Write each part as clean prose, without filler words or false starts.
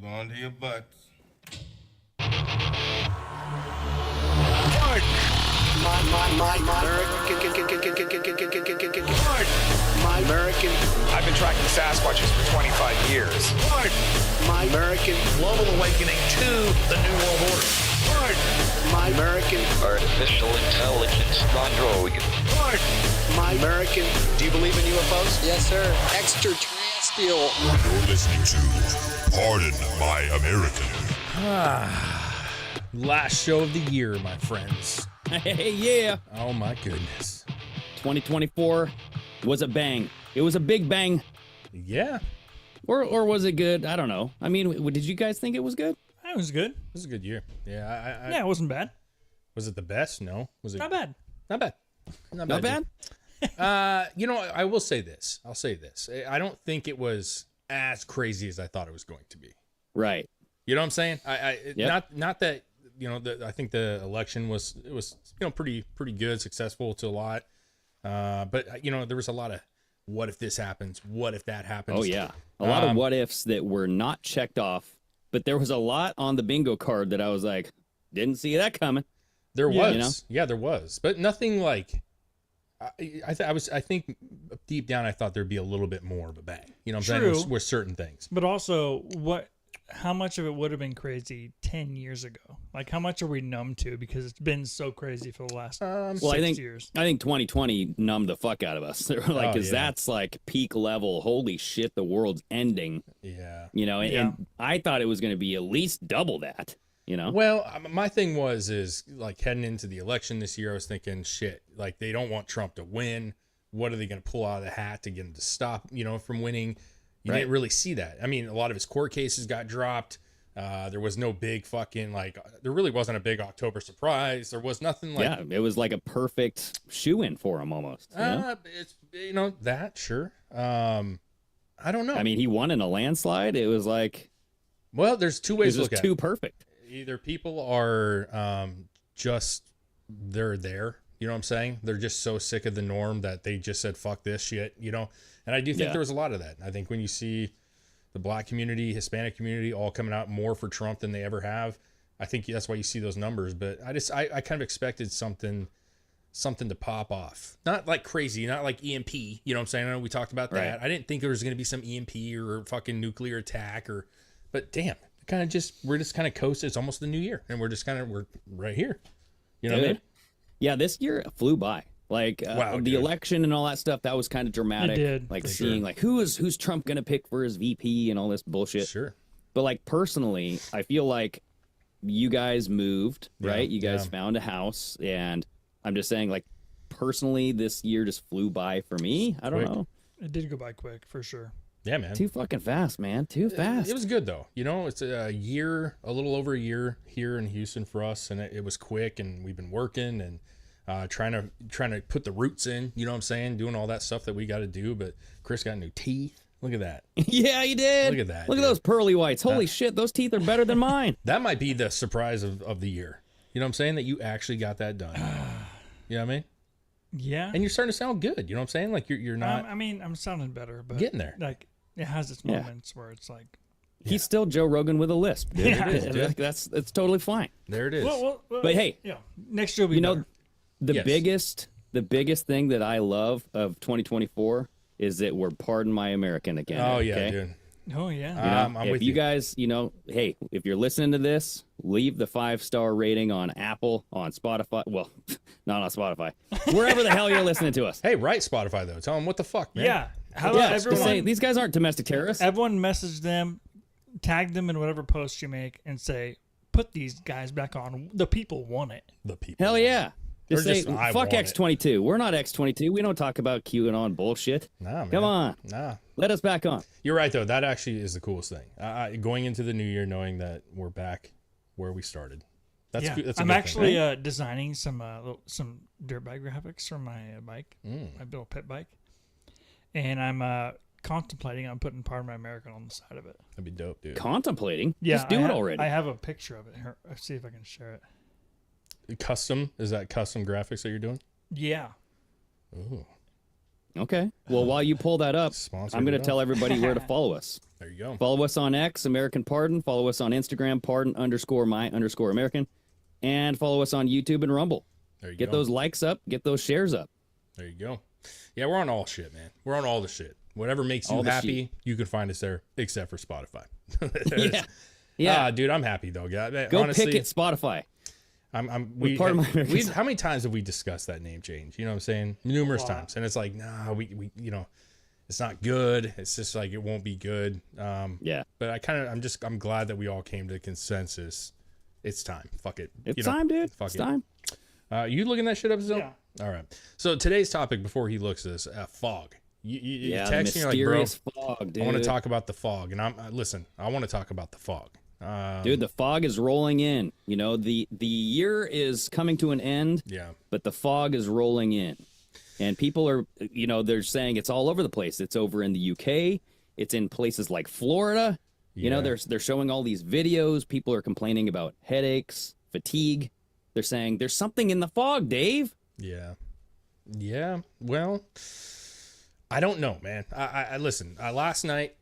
on to your butts. My American. I've been tracking Sasquatches for 25 years. My American. Global awakening to the New World Order. My American. Artificial intelligence android. My American. Do you believe in UFOs? Yes, sir. Extraterrestrial. You're listening to Pardon My American. Last show of the year, my friends. Hey, yeah. Oh my goodness. 2024 was a bang. It was a big bang. Yeah, Or was it good? I don't know. I mean, did you guys think it was good? It was good. it was a good year. Yeah, Yeah, it wasn't bad. Was it the best? No. Was it Not bad. Not bad. Not bad? You know, I will say this. I'll say this. I don't think it was as crazy as I thought it was going to be. Right. You know what I'm saying? Yep. Not that, you know, I think the election was you know, pretty good, successful to a lot. But you know, there was a lot of what if this happens? What if that happens? Oh, yeah. A lot of what ifs that were not checked off, but there was a lot on the bingo card that I was like, didn't see that coming. There Yeah, was. you know? Yeah, there was. But nothing like I think deep down I thought there'd be a little bit more of a bang. You know what I'm True. saying? With certain things. But also, how much of it would have been crazy 10 years ago? Like, how much are we numb to because it's been so crazy for the last 6 years? I think 2020 numbed the fuck out of us. They were like, because that's like peak level. Holy shit, the world's ending. Yeah. You know, and I thought it was going to be at least double that. You know? Well, my thing is like heading into the election this year, I was thinking, shit, like they don't want Trump to win. What are they going to pull out of the hat to get him to stop, you know, from winning? You didn't really see that. I mean, a lot of his court cases got dropped. There was no big fucking, like, there really wasn't a big October surprise. There was nothing like. Yeah, it was like a perfect shoe-in for him almost. You know? It's, you know, that, sure. I don't know. I mean, he won in a landslide. It was like. Well, there's two ways it to was look at too it. perfect. Either people are they're there. You know what I'm saying? They're just so sick of the norm that they just said, fuck this shit, you know? And I do think there was a lot of that. I think when you see the black community, Hispanic community all coming out more for Trump than they ever have, I think that's why you see those numbers. But I kind of expected something to pop off. Not like crazy, not like EMP. You know what I'm saying? I know we talked about that. I didn't think there was going to be some EMP or fucking nuclear attack but damn, we're just kind of coasted. It's almost the new year and we're right here. You know what I mean? Yeah, this year flew by. Like the election and all that stuff, that was kind of dramatic. It did. Like seeing like who's Trump gonna pick for his VP and all this bullshit. Sure. But like personally, I feel like you guys moved, right? You guys found a house, and I'm just saying, like, personally, this year just flew by for me. I don't know. It did go by quick, for sure. Yeah, man. Too fucking fast, man. Too fast. It was good though. You know, it's a little over a year here in Houston for us, and it was quick, and we've been working and trying to put the roots in. You know what I'm saying? Doing all that stuff that we got to do. But Chris got new teeth. Look at that. Yeah, he did. Look at that. Look at those pearly whites. Holy shit, those teeth are better than mine. That might be the surprise of the year. You know what I'm saying? That you actually got that done. You know what I mean? Yeah. And you're starting to sound good. You know what I'm saying? Like you're not. I mean, I'm sounding better, but getting there. Like, it has its moments where it's like. He's still Joe Rogan with a lisp. Dude. Yeah. It is, dude. That's totally fine. There it is. Well, but hey, yeah, next year will be better. The biggest thing that I love of 2024 is that we're Pardon My American again. Oh yeah, okay? dude. Oh yeah. I'm if with you guys, hey, if you're listening to this, leave the 5-star rating on Apple, on Spotify. Well, not on Spotify. Wherever the hell you're listening to us. Hey, write Spotify though. Tell them what the fuck, man. Yeah. How about everyone? Say, these guys aren't domestic terrorists. Everyone message them, tag them in whatever post you make, and say, "Put these guys back on." The people want it. The people. Hell yeah. Just say, I fuck want X22. We're not X22. We don't talk about QAnon bullshit. Nah, man. Come on. Nah. Let us back on. You're right, though. That actually is the coolest thing. Going into the new year knowing that we're back where we started. That's good. That's a I'm good actually thing, right? designing some dirt bike graphics for my bike, my little pit bike. And I'm contemplating on putting Pardon My American on the side of it. That'd be dope, dude. Contemplating? Yeah, Just do it already. I have a picture of it. Here, let's see if I can share it. Custom? Is that custom graphics that you're doing? Yeah. Ooh. Okay. Well, while you pull that up, Sponsored I'm going to it tell up. everybody where to follow us. There you go. Follow us on X, American Pardon. Follow us on Instagram, pardon_my_American. And follow us on YouTube and Rumble. There you Get go. those likes up. Get those shares up. There you go. Yeah, we're on all shit, man. We're on all the shit. Whatever makes you All the happy, shit. you can find us there, except for Spotify. Yeah. Yeah. Dude, I'm happy though, guy. Go Honestly, pick it, Spotify. How many times have we discussed that name change? You know what I'm saying? Numerous times, and it's like, nah, we it's not good. It's just like it won't be good. Yeah. But I'm glad that we all came to a consensus. It's time. Fuck it. It's time, dude. Fuck It's it. time. You looking that shit up, Zil? Yeah. All right. So today's topic, before he looks at this, fog. You Yeah, the text me, you're like, bro, mysterious fog, dude. I want to talk about the fog, and listen. I want to talk about the fog. Dude, the fog is rolling in. You know, the year is coming to an end. Yeah. But the fog is rolling in. And people are, they're saying it's all over the place. It's over in the UK. It's in places like Florida. You know, Yeah. they're showing all these videos. People are complaining about headaches, fatigue. They're saying there's something in the fog, Dave. Yeah. Yeah. Well, I don't know, man. I listen. Last night,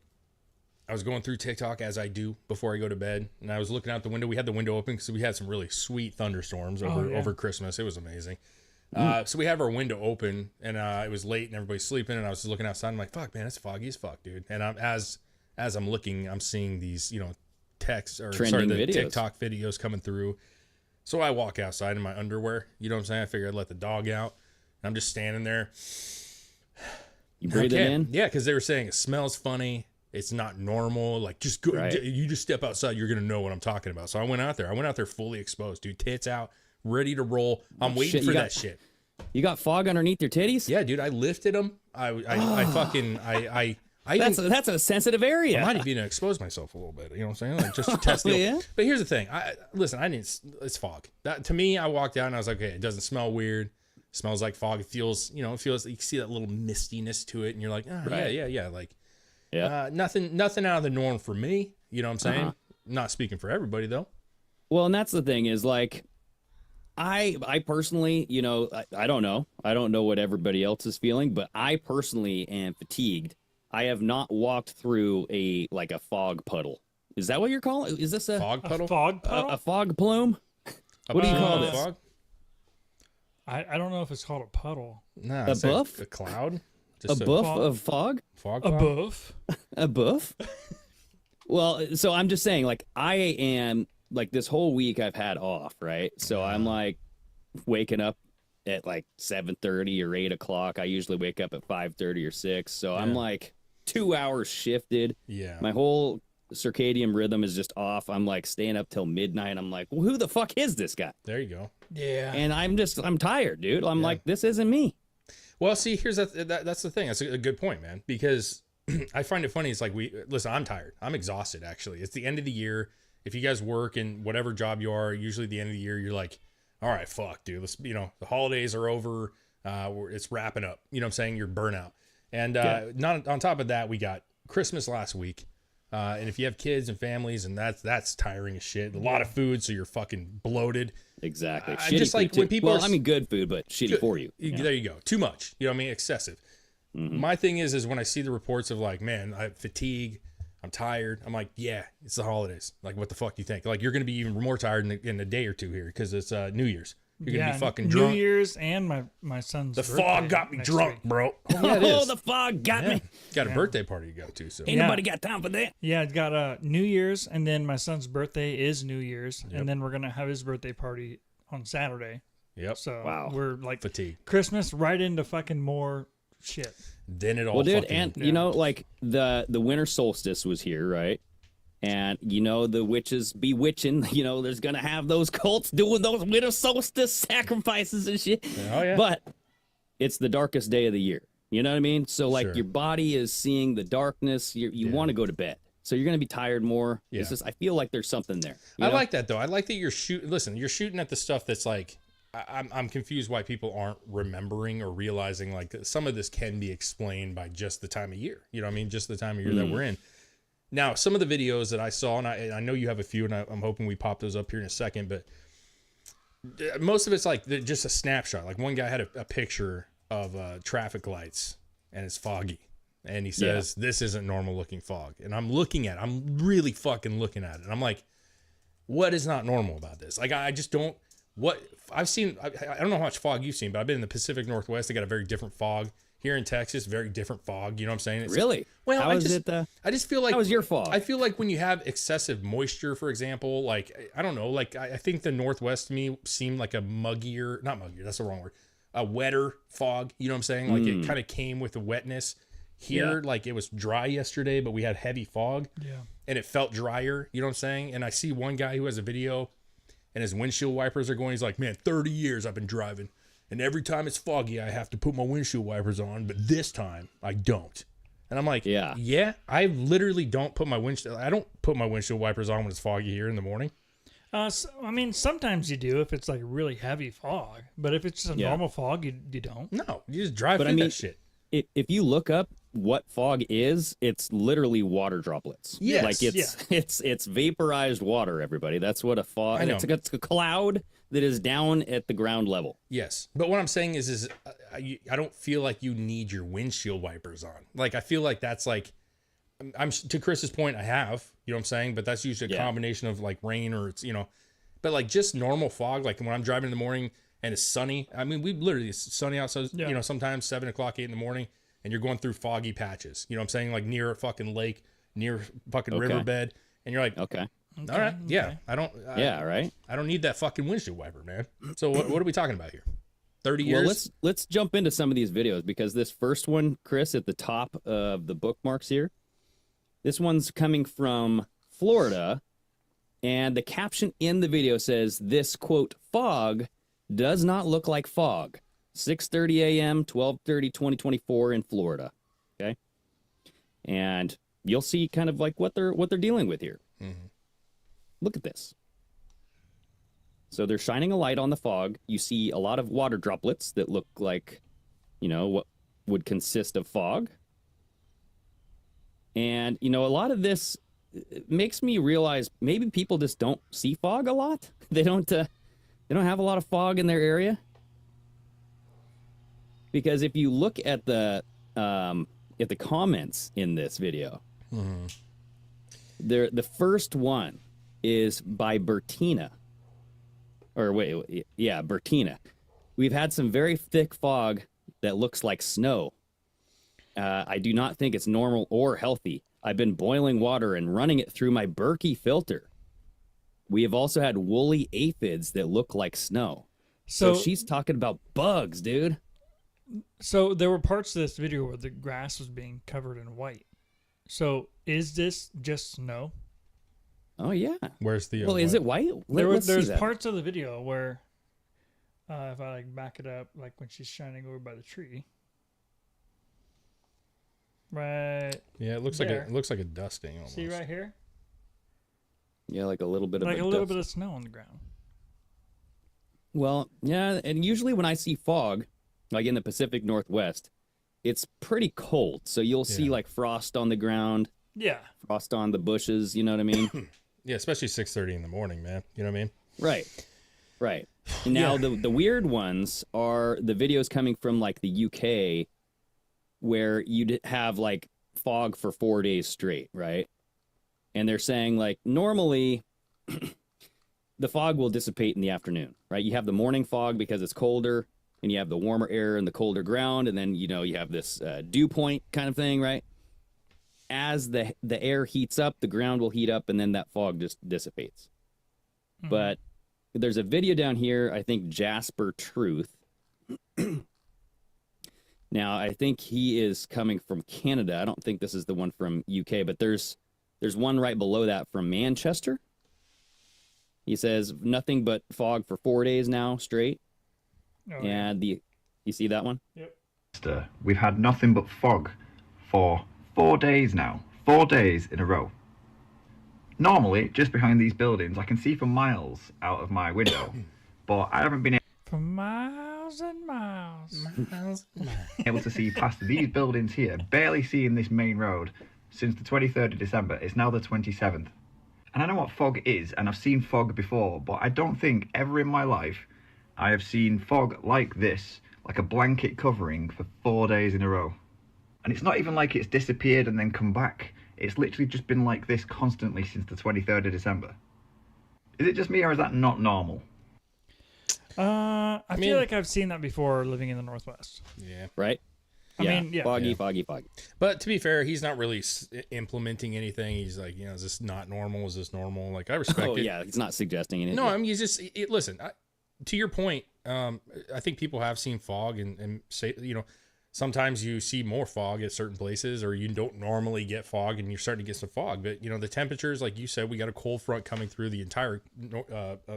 I was going through TikTok as I do before I go to bed, and I was looking out the window. We had the window open because we had some really sweet thunderstorms over Christmas. It was amazing. So we have our window open, and it was late, and everybody's sleeping, and I was just looking outside. I'm like, "Fuck, man, it's foggy as fuck, dude." And as I'm looking, I'm seeing these, texts or Trending the videos. TikTok videos coming through. So I walk outside in my underwear. You know what I'm saying? I figured I'd let the dog out. And I'm just standing there. You breathe it in. Yeah, because they were saying it smells funny. It's not normal. Like, just go. Right. You just step outside, you're gonna know what I'm talking about. So I went out there. I went out there fully exposed, dude. Tits out, ready to roll. I'm waiting shit, for you that got- shit. You got fog underneath your titties? Yeah, dude. I lifted them. I even, That's a sensitive area. I might even expose myself a little bit. You know what I'm saying? Like, just to test it. Yeah. But here's the thing. It's fog. That, to me, I walked out and I was like, okay, it doesn't smell weird. It smells like fog. It feels, you can see that little mistiness to it, and you're like, oh, Right. yeah. Like, Yeah. nothing out of the norm for me. You know what I'm saying? Not speaking for everybody though. Well, and that's the thing is like, I personally, I don't know. I don't know what everybody else is feeling, but I personally am fatigued. I have not walked through a fog puddle. Is that what you're calling it? Is this a Fog puddle? Fog puddle? a fog plume? What do you call this? Fog? I don't know if it's called a puddle. Nah, A it's like buff? a cloud. A Just buff fog- of fog? Fog A cloud? buff. A buff? Well, so I'm just saying, like, I am, like, this whole week I've had off, right? So I'm, like, waking up at, like, 7:30 or 8 o'clock. I usually wake up at 5:30 or 6. So I'm, like, 2 hours shifted. Yeah. My whole circadian rhythm is just off. I'm, like, staying up till midnight. I'm like, well, who the fuck is this guy? There you go. Yeah. And I'm tired, dude. I'm like, this isn't me. Well, see, here's that's the thing. That's a good point, man. Because I find it funny. It's like listen. I'm tired. I'm exhausted. Actually, it's the end of the year. If you guys work in whatever job you are, usually at the end of the year, you're like, all right, fuck, dude. Let's, the holidays are over. It's wrapping up. You know what I'm saying? You're burnout. And not on top of that, we got Christmas last week. And if you have kids and families, and that's tiring as shit. A lot of food, so you're fucking bloated. Exactly. I Shitty just like food, when too. people well, are- I mean, good food, but shitty for you. There you go. Too much. You know what I mean? Excessive. My thing is when I see the reports of like, man, I have fatigue, I'm tired. I'm like, yeah, it's the holidays. Like, what the fuck do you think? Like, you're going to be even more tired in a day or two here because it's New Year's. You're going to be fucking drunk. New Year's and my son's The birthday fog got me next drunk, week. bro. Oh, the fog got me. Got a birthday party to go to. So Ain't nobody got time for that. Yeah, it's got New Year's, and then my son's birthday is New Year's, and then we're gonna have his birthday party on Saturday. Yep. So Wow. we're like Fatigue. Christmas right into fucking more shit. Then it all Well, dude, fucking, and you know, like the winter solstice was here, right? And the witches bewitching. There's gonna have those cults doing those winter solstice sacrifices and shit. Oh, yeah. But it's the darkest day of the year. You know what I mean? So like Sure. your body is seeing the darkness. You want to go to bed, so you're gonna be tired more. Yeah. It's just I feel like there's something there. you I know? like that though. I like that you're shooting. Listen, you're shooting at the stuff that's like, I'm confused why people aren't remembering or realizing like some of this can be explained by just the time of year. You know what I mean? Just the time of year that we're in. Now, some of the videos that I saw, and I know you have a few, and I'm hoping we pop those up here in a second, but most of it's like just a snapshot. Like one guy had a picture of traffic lights, and it's foggy. And he says, this isn't normal looking fog. And I'm really fucking looking at it. And I'm like, what is not normal about this? Like, I just don't, what I've seen, I don't know how much fog you've seen, but I've been in the Pacific Northwest. They got a very different fog. Here in Texas, very different fog. You know what I'm saying? It's, really? Well, I just feel like, how was your fog? I feel like when you have excessive moisture, for example, like, I don't know, like, I think the Northwest to me seemed like a not muggier, that's the wrong word, a wetter fog. You know what I'm saying? Like, it kind of came with the wetness. Here, like, it was dry yesterday, but we had heavy fog. Yeah. And it felt drier. You know what I'm saying? And I see one guy who has a video, and his windshield wipers are going. He's like, man, 30 years I've been driving. And every time it's foggy, I have to put my windshield wipers on, but this time I don't. And I'm like, yeah, I literally don't put my windshield wipers on when it's foggy here in the morning. So, I mean, sometimes you do if it's like really heavy fog, but if it's just a normal fog, you don't. No, you just drive through that shit. If you look up what fog is, it's literally water droplets. Yes. Like it's vaporized water, everybody. That's what a fog. I know. It's a cloud that is down at the ground level. Yes. But what I'm saying is I don't feel like you need your windshield wipers on. Like, I feel like that's like, I'm to Chris's point, I have, you know what I'm saying? But that's usually a combination of like rain or it's, you know, but like just normal fog. Like when I'm driving in the morning and it's sunny. I mean, it's sunny outside, you know, sometimes 7 o'clock, 8 in the morning, and you're going through foggy patches. You know what I'm saying? Like near a fucking lake, near fucking riverbed. And you're like, okay. All right. Yeah. I don't need that fucking windshield wiper, man. So what are we talking about here? 30 years? Well, let's jump into some of these videos, because this first one, Chris, at the top of the bookmarks here, this one's coming from Florida, and the caption in the video says, this, quote, fog does not look like fog. 6:30 a.m., 12/30, 2024 in Florida. Okay? And you'll see kind of like what they're dealing with here. Mm-hmm. Look at this. So they're shining a light on the fog. You see a lot of water droplets that look like, you know, what would consist of fog. And, you know, a lot of this makes me realize maybe people just don't see fog a lot. They don't have a lot of fog in their area. Because if you look at the comments in this video, the first one is by Bertina. Bertina. We've had some very thick fog that looks like snow. I do not think it's normal or healthy. I've been boiling water and running it through my Berkey filter. We have also had woolly aphids that look like snow. So she's talking about bugs, dude. So there were parts of this video where the grass was being covered in white. So is this just snow? Oh, yeah. Where's the... Well, is it white? There's parts of the video where, if I like back it up, like when she's shining over by the tree. Right. Yeah, it looks like a dusting almost. See right here? Yeah, like a little bit of like a little bit of snow on the ground. Well, yeah, and usually when I see fog, like in the Pacific Northwest, it's pretty cold. So you'll see like frost on the ground. Yeah. Frost on the bushes, you know what I mean? Yeah, especially 6:30 in the morning, man. You know what I mean? Right. And now the weird ones are the videos coming from like the UK, where you'd have like fog for 4 days straight, right? And they're saying like normally the fog will dissipate in the afternoon, right? You have the morning fog because it's colder, and you have the warmer air and the colder ground, and then, you know, you have this dew point kind of thing, right? As the air heats up, the ground will heat up, and then that fog just dissipates. Mm-hmm. But there's a video down here, I think Jasper Truth. Now, I think he is coming from Canada. I don't think this is the one from UK, but there's one right below that from Manchester. He says nothing but fog for 4 days now straight. Oh, and you see that one? Yep. We've had nothing but fog for 4 days now. 4 days in a row. Normally, just behind these buildings, I can see for miles out of my window, but I haven't been for miles and miles. Able to see past these buildings here, barely seeing this main road since the 23rd of December. It's now the 27th. And I know what fog is, and I've seen fog before, but I don't think ever in my life I have seen fog like this, like a blanket covering for 4 days in a row. And it's not even like it's disappeared and then come back. It's literally just been like this constantly since the 23rd of December. Is it just me, or is that not normal? I feel like I've seen that before living in the Northwest. Yeah. Right? I mean, yeah. Foggy. But to be fair, he's not really implementing anything. He's like, is this not normal? Is this normal? Like, I respect it. Yeah, he's not suggesting anything. No, I mean, he's just, listen, to your point, I think people have seen fog and say, sometimes you see more fog at certain places, or you don't normally get fog and you're starting to get some fog. But, the temperatures, like you said, we got a cold front coming through the entire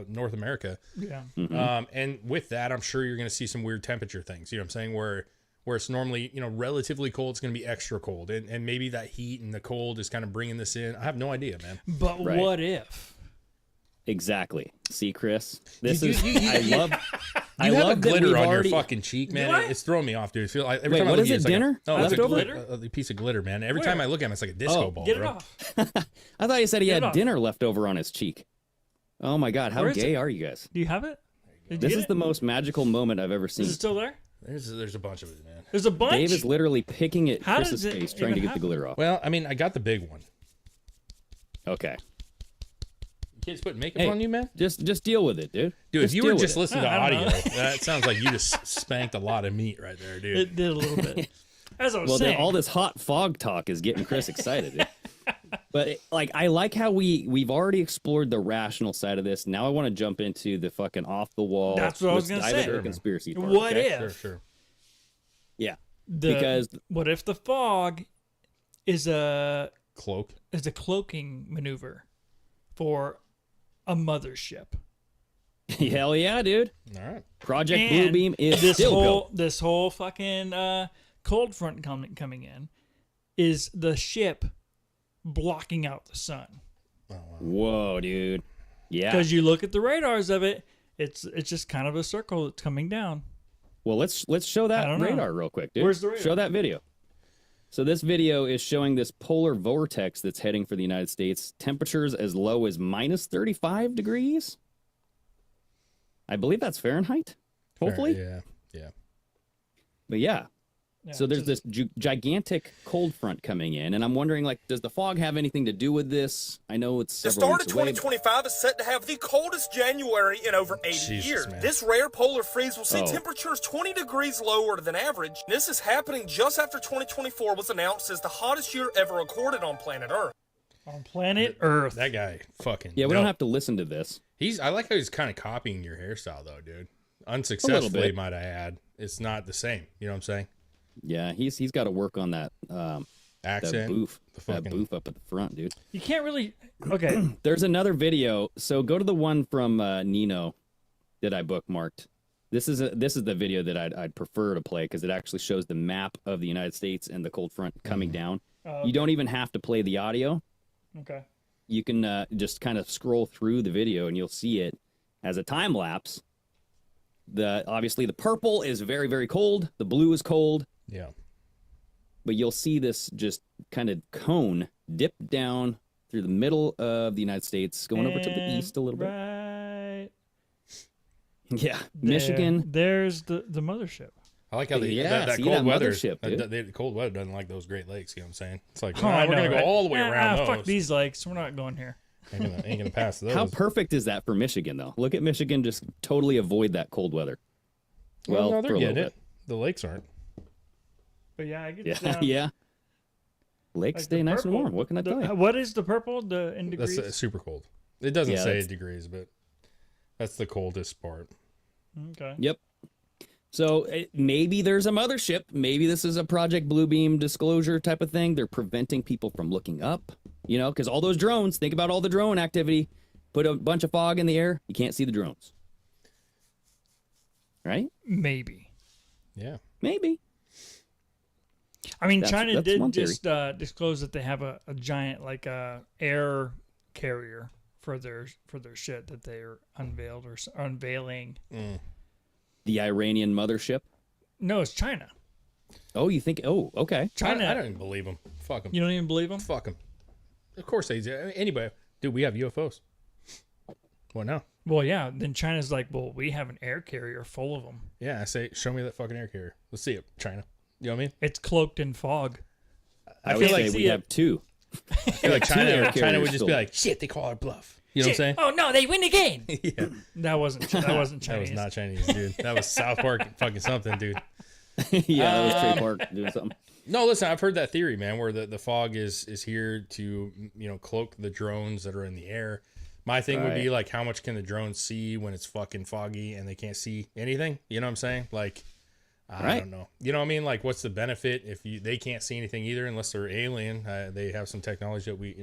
North America. Yeah. Mm-hmm. And with that, I'm sure you're going to see some weird temperature things, you know what I'm saying? Where it's normally, relatively cold, it's going to be extra cold. And maybe that heat and the cold is kind of bringing this in. I have no idea, man. But what if? Exactly. See, Chris, this You I have love a glitter on already... your fucking cheek, man. It's throwing me off, dude. Every Wait, time I what look is at it, it's dinner? Like Leftover? a piece of glitter, man. Every time I look at him, it's like a disco ball, Get bro. it off. I thought you said he Get it had off. dinner left over on his cheek. Oh my God, how Where is gay it? are you guys? Do you have it? Did you This get is it? the most magical moment I've ever seen. Is it still there? There's a bunch of it, man. There's a bunch. Dave is literally picking at How Chris's does it face, trying to even get the glitter off. Well, I mean, I got the big one. Okay, Kids putting makeup on you, man? just deal with it, dude. Dude, if you deal were with just it. listening to I don't audio, know. that sounds like you just spanked a lot of meat right there, dude. It did a little bit. As I was Well, then saying. all this hot fog talk is getting Chris excited. But I like how we've already explored the rational side of this. Now I want to jump into the fucking off the wall. That's what I was let's gonna dive say. into the conspiracy part. What okay? if? Sure. Yeah, The- because what if the fog is a Cloak. cloaking maneuver for a mothership? hell yeah, dude. All right. Project And Bluebeam is this still whole going. this whole fucking cold front coming in is the ship blocking out the sun. Whoa, dude. Yeah. Because you look at the radars of it, it's just kind of a circle that's coming down. Well, let's show I that don't know. radar real quick, dude. Where's the radar? Show that video. So this video is showing this polar vortex that's heading for the United States. Temperatures as low as minus 35 degrees. I believe that's Fahrenheit. Hopefully. Yeah. But yeah. Yeah, So there's it's this gigantic cold front coming in, and I'm wondering, like, does the fog have anything to do with this? I know it's The several start of weeks away, but- 2025 is set to have the coldest January in over 80 Jesus, years. man. This rare polar freeze will see Oh. temperatures 20 degrees lower than average. This is happening just after 2024 was announced as the hottest year ever recorded on planet Earth. on planet Earth. That guy fucking. Yeah, we no. don't have to listen to this. I like how he's kind of copying your hairstyle, though, dude. Unsuccessfully, bit. might I add. It's not the same. You know what I'm saying? Yeah, he's got to work on that that Accent. boof, the that fucking- boof up at the front, dude. You can't really. Okay. There's another video. So go to the one from Nino that I bookmarked. This is the video that I'd prefer to play because it actually shows the map of the United States and the cold front coming down. You don't even have to play the audio. Okay. You can just kind of scroll through the video and you'll see it as a time lapse. Obviously the purple is very, very cold. The blue is cold. Yeah. But you'll see this just kind of cone dip down through the middle of the United States, going over to the east a little bit. Right. Yeah, there. Michigan. There's the mothership. I like how Yeah, that see cold that weather. mothership, dude. The cold weather doesn't like those Great Lakes. You know what I'm saying? It's like, Oh, I we're know, gonna right? go all the way around those. Fuck these lakes. We're not going here. Ain't gonna pass those. How perfect is that for Michigan, though? Look at Michigan just totally avoid that cold weather. well, no, for they're a little getting bit. it. The lakes aren't. But yeah, I get Yeah, yeah. Lakes Like stay the nice and purple. warm. What can I tell you? What is the purple? The in That's degrees. super cold. It doesn't Yeah, say that's- degrees, but that's the coldest part. Okay. Yep. So maybe there's a mothership. Maybe this is a Project Bluebeam disclosure type of thing. They're preventing people from looking up, because all those drones, think about all the drone activity. Put a bunch of fog in the air, you can't see the drones. Right? Maybe. Yeah. Maybe. I mean, That's China one did theory. just disclose that they have a giant air carrier for their shit that they're unveiled or unveiling. The Iranian mothership. No, it's China. Oh, you think? Oh, okay. China. I don't even believe them. Fuck them. You don't even believe them? Fuck them. Of course they do. Anybody, dude, we have UFOs. What now? Well, yeah. Then China's like, well, we have an air carrier full of them. Yeah, I say, show me that fucking air carrier. Let's see it, China. You know what I mean? It's cloaked in fog. I feel like we have two. I feel like China would just be like, shit, they call our bluff. You know what I'm saying? Oh no, they win again. Yeah. That wasn't Chinese. That was not Chinese, dude. That was South Park fucking something, dude. Yeah, that was Trey Park doing something. No, listen, I've heard that theory, man, where the fog is here to, cloak the drones that are in the air. My thing would be like, how much can the drones see when it's fucking foggy and they can't see anything? You know what I'm saying? Like, I don't know. You know what I mean? Like, what's the benefit if they can't see anything either unless they're alien? They have some technology that we.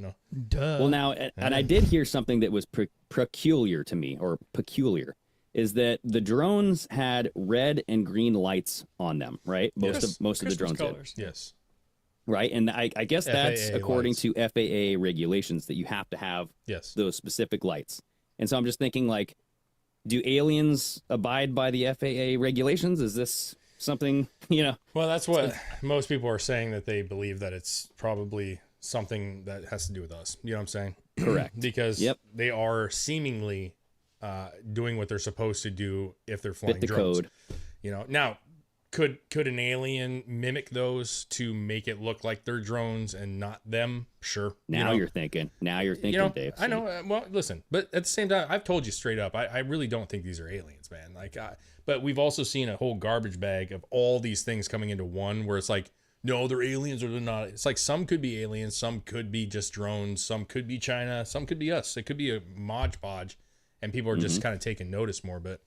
Duh. Well, now, and I did hear something that was peculiar to me, or peculiar, is that the drones had red and green lights on them, right? Most of the drones colors. did. Yes. Right, and I guess that's FAA according lights. to FAA regulations that you have to have those specific lights. And so I'm just thinking, like, do aliens abide by the FAA regulations? Is this something, Well, that's what most people are saying, that they believe that it's probably something that has to do with us. You know what I'm saying? Correct. Because they are seemingly doing what they're supposed to do if they're flying fit the drones. code. Now, could an alien mimic those to make it look like they're drones and not them? Sure. Now you're thinking. Dave. I know. Well, listen, but at the same time, I've told you straight up, I really don't think these are aliens, man. Like, but we've also seen a whole garbage bag of all these things coming into one, where it's like, no, they're aliens or they're not. It's like some could be aliens, some could be just drones, some could be China, some could be us. It could be a Mod Podge, and people are just kind of taking notice more. But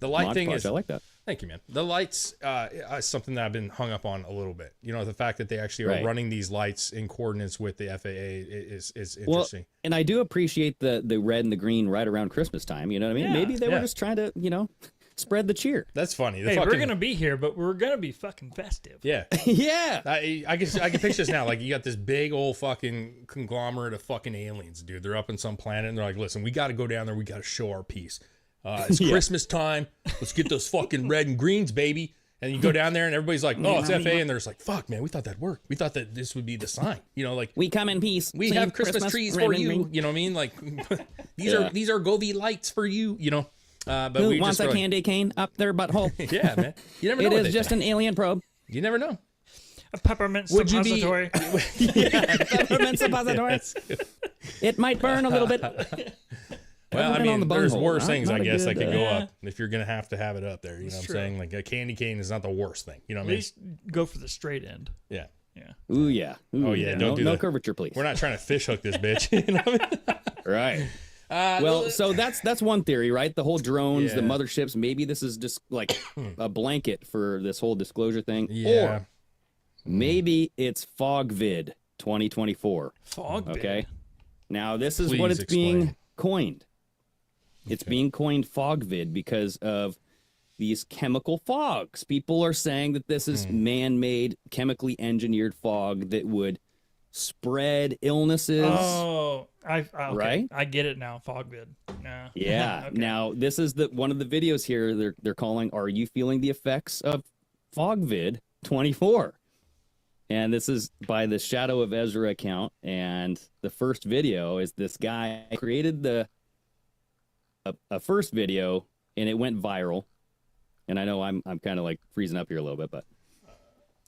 the light Mod thing Podge, is, I like that. Thank you, man. The lights is something that I've been hung up on a little bit. The fact that they actually are running these lights in coordinates with the FAA is interesting. Well, and I do appreciate the red and the green right around Christmas time. You know what I mean? Yeah. Maybe they were just trying to, spread the cheer. That's funny. Hey, we're gonna be here, but we're gonna be fucking festive. Yeah. Yeah. I can picture this now. Like, you got this big old fucking conglomerate of fucking aliens, dude. They're up in some planet and they're like, listen, we got to go down there. We got to show our piece. It's Christmas time. Let's get those fucking red and greens, baby. And you go down there and everybody's like, oh, it's FA. And they're just like, fuck, man, we thought that worked. We thought that this would be the sign. Like, we come in peace. We have Christmas trees for you. Green. You know what I mean? Like, these are Govee lights for you, But who we wants a candy cane up their butthole? Yeah, man. You never know. It is just an alien probe. You never know. A peppermint suppository. Peppermint suppository. It might burn a little bit. Well, I mean, there's worse things, I guess, that could go Yeah. up if you're going to have it up there. You know what I'm saying? Like, a candy cane is not the worst thing. You know what At I mean? least go for the straight end. Yeah. Yeah. Ooh, yeah. Ooh, Oh, yeah. Don't No, do no that. curvature, please. We're not trying to fish hook this bitch. You know what I mean? Right. Well, so that's one theory, right? The whole drones, the Yeah. motherships. Maybe this is just like a blanket for this whole disclosure thing. Yeah. Or maybe it's FogVid 2024. Fog. Okay. Now, this is Please what it's being explain. coined. It's being coined FogVid because of these chemical fogs. People are saying that this is man-made, chemically engineered fog that would spread illnesses. Oh, okay. Right? I get it now. Fogvid. Nah. Yeah. Okay. Now, this is one of the videos here they're calling "Are You Feeling the Effects of FogVid 24?" And this is by the Shadow of Ezra account. And the first video is this guy created a first video, and it went viral. And I know I'm kind of like freezing up here a little bit, but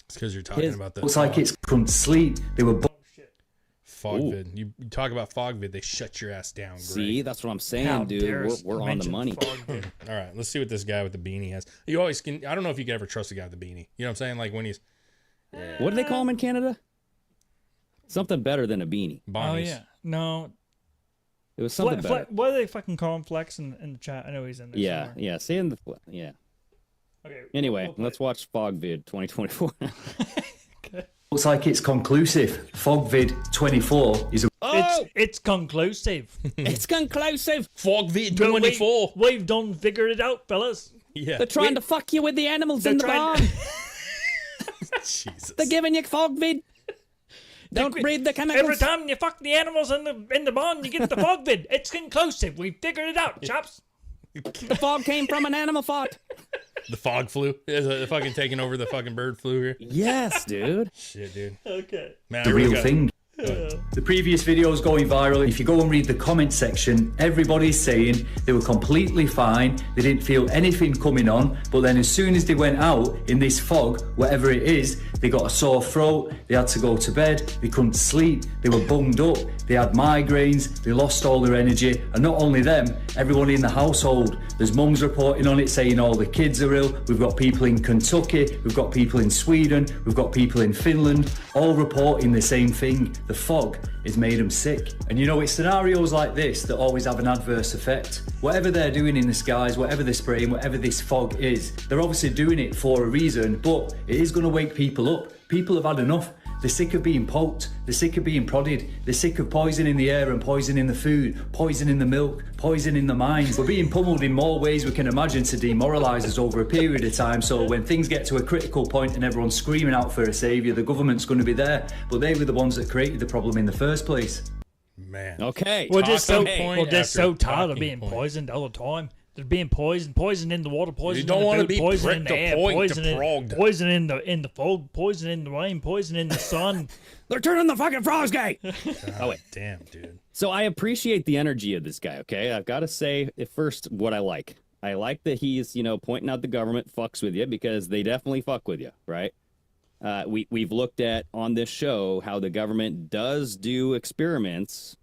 It's because you're talking about the Looks like it's from sleep. They were FogVid. You talk about FogVid, they shut your ass down. Greg. see, that's what I'm saying, How dude. dare We're on the mention money. Fogvid. All right, let's see what this guy with the beanie has. You always can. I don't know if you can ever trust a guy with a beanie. You know what I'm saying? Like, when he's What do they call them in Canada? Something better than a beanie. Oh Bonnie's. yeah. No. It was something better. What do they fucking call him? Flex in the chat. I know he's in there. Yeah, somewhere. yeah. Say in the yeah. Okay. Anyway, we'll play let's watch FogVid 2024. looks like it's conclusive. FogVid 24 is a It's conclusive. It's conclusive. FogVid But 24. We've done figured it out, fellas. Yeah. They're trying to fuck you with the animals in the trying- barn. Jesus. They're giving you FogVid. Don't breathe the chemicals. Every time you fuck the animals in the barn, you get the fogvid. It's conclusive. We figured it out, chaps. The fog came from an animal fart. The fog flu is fucking taking over the fucking bird flu here. Yes, dude. Shit, dude. Okay. Man, the I really real got, thing. The previous video's going viral. If you go and read the comment section, everybody's saying they were completely fine. They didn't feel anything coming on. But then as soon as they went out in this fog, whatever it is, they got a sore throat. They had to go to bed. They couldn't sleep. They were bunged up. They had migraines. They lost all their energy. And not only them, everyone in the household. There's mums reporting on it saying all the kids are ill. We've got people in Kentucky. We've got people in Sweden. We've got people in Finland, all reporting the same thing. The fog has made them sick. And you know, it's scenarios like this that always have an adverse effect. Whatever they're doing in the skies, whatever they're spraying, whatever this fog is, they're obviously doing it for a reason, but it is going to wake people up. People have had enough. They're sick of being poked. They're sick of being prodded. They're sick of poison in the air and poison in the food, poison in the milk, poison in the minds. We're being pummeled in more ways we can imagine to demoralise us over a period of time. So when things get to a critical point and everyone's screaming out for a saviour, the government's going to be there. But they were the ones that created the problem in the first place. Man. Okay. We're just so after tired of talking being point. poisoned all the time. They're being poisoned in the water, poison don't in wanna the food, be poison in pricked the to air, point poison to in, prod. poison in the fog, poison in the rain, poison in the sun. They're turning the fucking frogs gay. Oh wait, damn, dude. So I appreciate the energy of this guy, okay? I've got to say at first what I like. I like that he's, pointing out the government fucks with you, because they definitely fuck with you, right? We've looked at on this show how the government does do experiments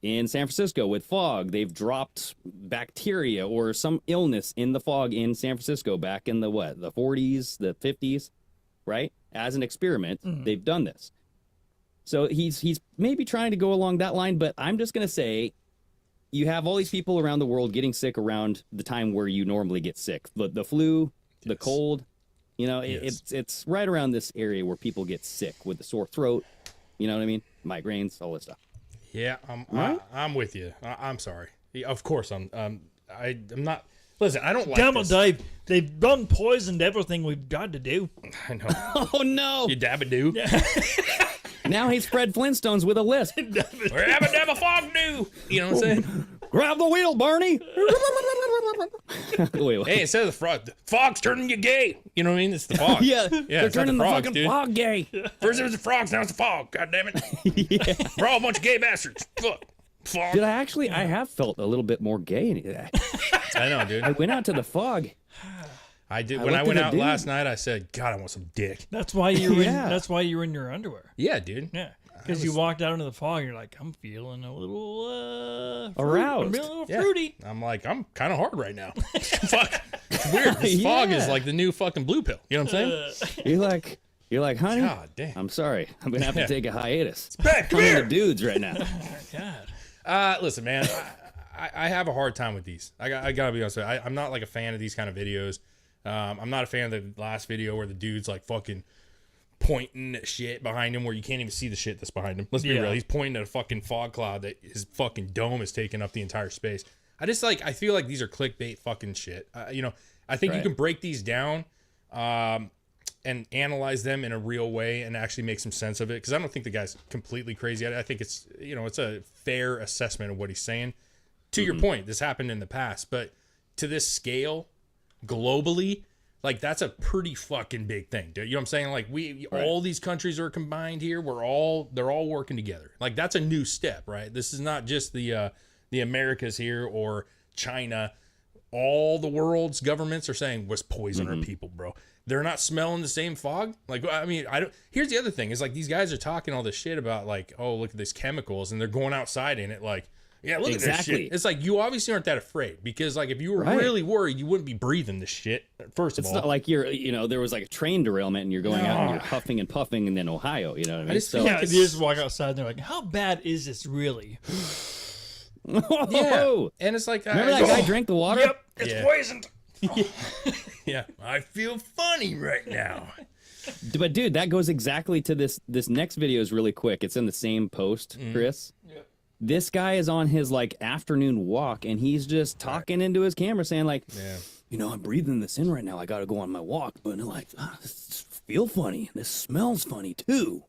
in San Francisco with fog. They've dropped bacteria or some illness in the fog in San Francisco back in the 40s, the 50s, right? As an experiment, they've done this. So he's maybe trying to go along that line, but I'm just going to say, you have all these people around the world getting sick around the time where you normally get sick. The flu, the cold, it's right around this area where people get sick with the sore throat, you know what I mean? Migraines, all this stuff. Yeah, I'm with you. I'm sorry. Yeah, of course, I'm not. Listen, I don't like Damn it, this. Dave. They've done poisoned everything we've got to do. I know. Oh, no. You dabba-doo. Now he's Fred Flintstones with a lisp. We're having to have a fog do. You know what I'm saying? Grab the wheel, Barney. Wait. Hey, instead of the frog, the fog's turning you gay. You know what I mean? It's the fog. Yeah, yeah, they're it's not turning the frogs, fucking dude. fog gay. First it was the frogs, now it's the fog. God damn it. Yeah. We're all a bunch of gay bastards. Fuck. Fog. Did I have felt a little bit more gay. I know, dude. I went out to the fog. I did. When I looked went at a out dude. last night, I said, God, I want some dick. That's why you were Yeah. that's why you were in your underwear. Yeah, dude. Yeah. Because you walked out into the fog, and you're like, I'm feeling a little Aroused. I'm feeling a little Yeah. fruity. I'm like, I'm kind of hard right now. Fuck. It's weird. This fog is like the new fucking blue pill. You know what I'm saying? You're like, honey, God damn. I'm sorry. I'm going to have to take a hiatus. Back, come I'm here. the dudes right now. God. Listen, man, I have a hard time with these. I gotta be honest with you. I'm not like a fan of these kind of videos. I'm not a fan of the last video where the dude's like fucking pointing at shit behind him where you can't even see the shit that's behind him. Let's be real. He's pointing at a fucking fog cloud that his fucking dome is taking up the entire space. I feel like these are clickbait fucking shit. I think you can break these down and analyze them in a real way and actually make some sense of it. Because I don't think the guy's completely crazy. I think it's, it's a fair assessment of what he's saying. To your point, this happened in the past, but to this scale, globally, like that's a pretty fucking big thing, dude. You know what I'm saying? Like all these countries are combined here. They're all working together. Like that's a new step, right? This is not just the Americas here or China. All the world's governments are saying, let's poison our people, bro. They're not smelling the same fog. Like, I mean, here's the other thing is like these guys are talking all this shit about like, oh, look at these chemicals, and they're going outside in it like, yeah, look at this shit. It's like you obviously aren't that afraid because like if you were really worried, you wouldn't be breathing this shit. First of all, it's not like there was like a train derailment and you're going out and you're huffing and puffing in Ohio. You know what I mean? You just walk outside and they're like, how bad is this really? Yeah, and it's like remember that guy drank the water? Yep, it's poisoned. Yeah, I feel funny right now. But dude, that goes exactly to this next video is really quick. It's in the same post, Chris. Yep. This guy is on his like afternoon walk and he's just talking into his camera saying like, I'm breathing this in right now. I got to go on my walk, but like, this feel funny. This smells funny too.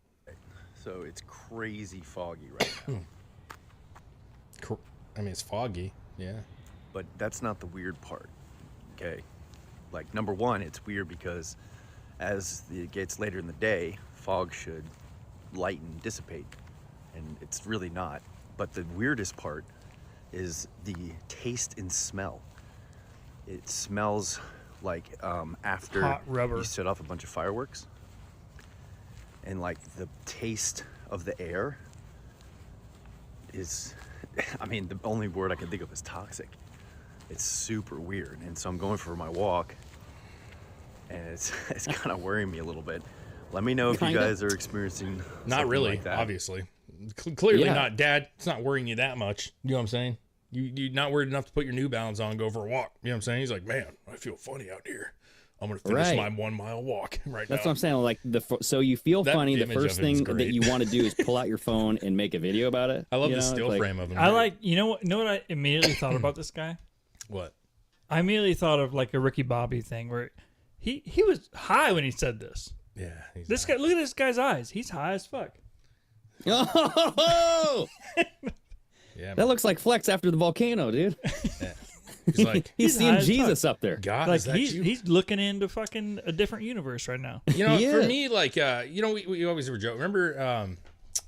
So it's crazy foggy right now. I mean, it's foggy, yeah. But that's not the weird part, okay? Like, number one, it's weird because as it gets later in the day, fog should lighten, dissipate. and it's really not. But the weirdest part is the taste and smell. It smells like after hot rubber. you set off a bunch of fireworks, and like the taste of the air is, I mean, the only word I can think of is toxic. It's super weird. And so I'm going for my walk, and it's kind of worrying me a little bit. Let me know if you guys are experiencing Not really, like that. Obviously. Clearly not, Dad. It's not worrying you that much. You know what I'm saying? You're not worried enough to put your New Balance on and go for a walk. You know what I'm saying? He's like, man, I feel funny out here. I'm going to finish my 1 mile walk right That's now. what I'm saying. Like so you feel funny. The first thing that you want to do is pull out your phone and make a video about it. I love the still frame of him. I like, you know what I immediately thought about this guy? What? I immediately thought of like a Ricky Bobby thing where he was high when he said this. Yeah. This guy, look at this guy's eyes. He's high as fuck. Oh, yeah, that looks like Flex after the volcano, dude. Yeah. He's like, he's seeing Jesus up there. God, like is that you? he's looking into fucking a different universe right now. You know, for me, like, you know, we always were joking. Remember,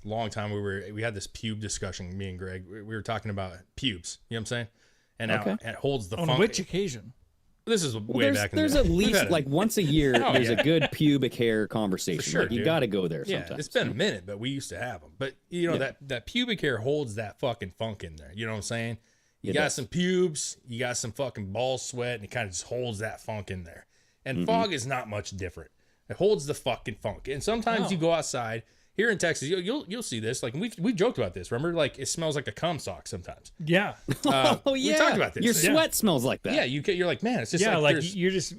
long time we had this pube discussion. Me and Greg, we were talking about pubes. You know what I'm saying? And how it holds the On funk. which occasion? This is way back in There's the at least like once a year, there's a good pubic hair conversation. For sure, like, you dude. got to go there Yeah, sometimes. it's been a minute, but we used to have them. But you know that pubic hair holds that fucking funk in there. You know what I'm saying? You got some pubes, you got some fucking ball sweat, and it kind of just holds that funk in there. And fog is not much different. It holds the fucking funk. And sometimes you go outside here in Texas, you'll see this. Like we've joked about this. Remember, like it smells like a cum sock sometimes. Yeah. Oh yeah. We talked about this. Your sweat smells like that. Yeah, you're like, man, it's just like there's-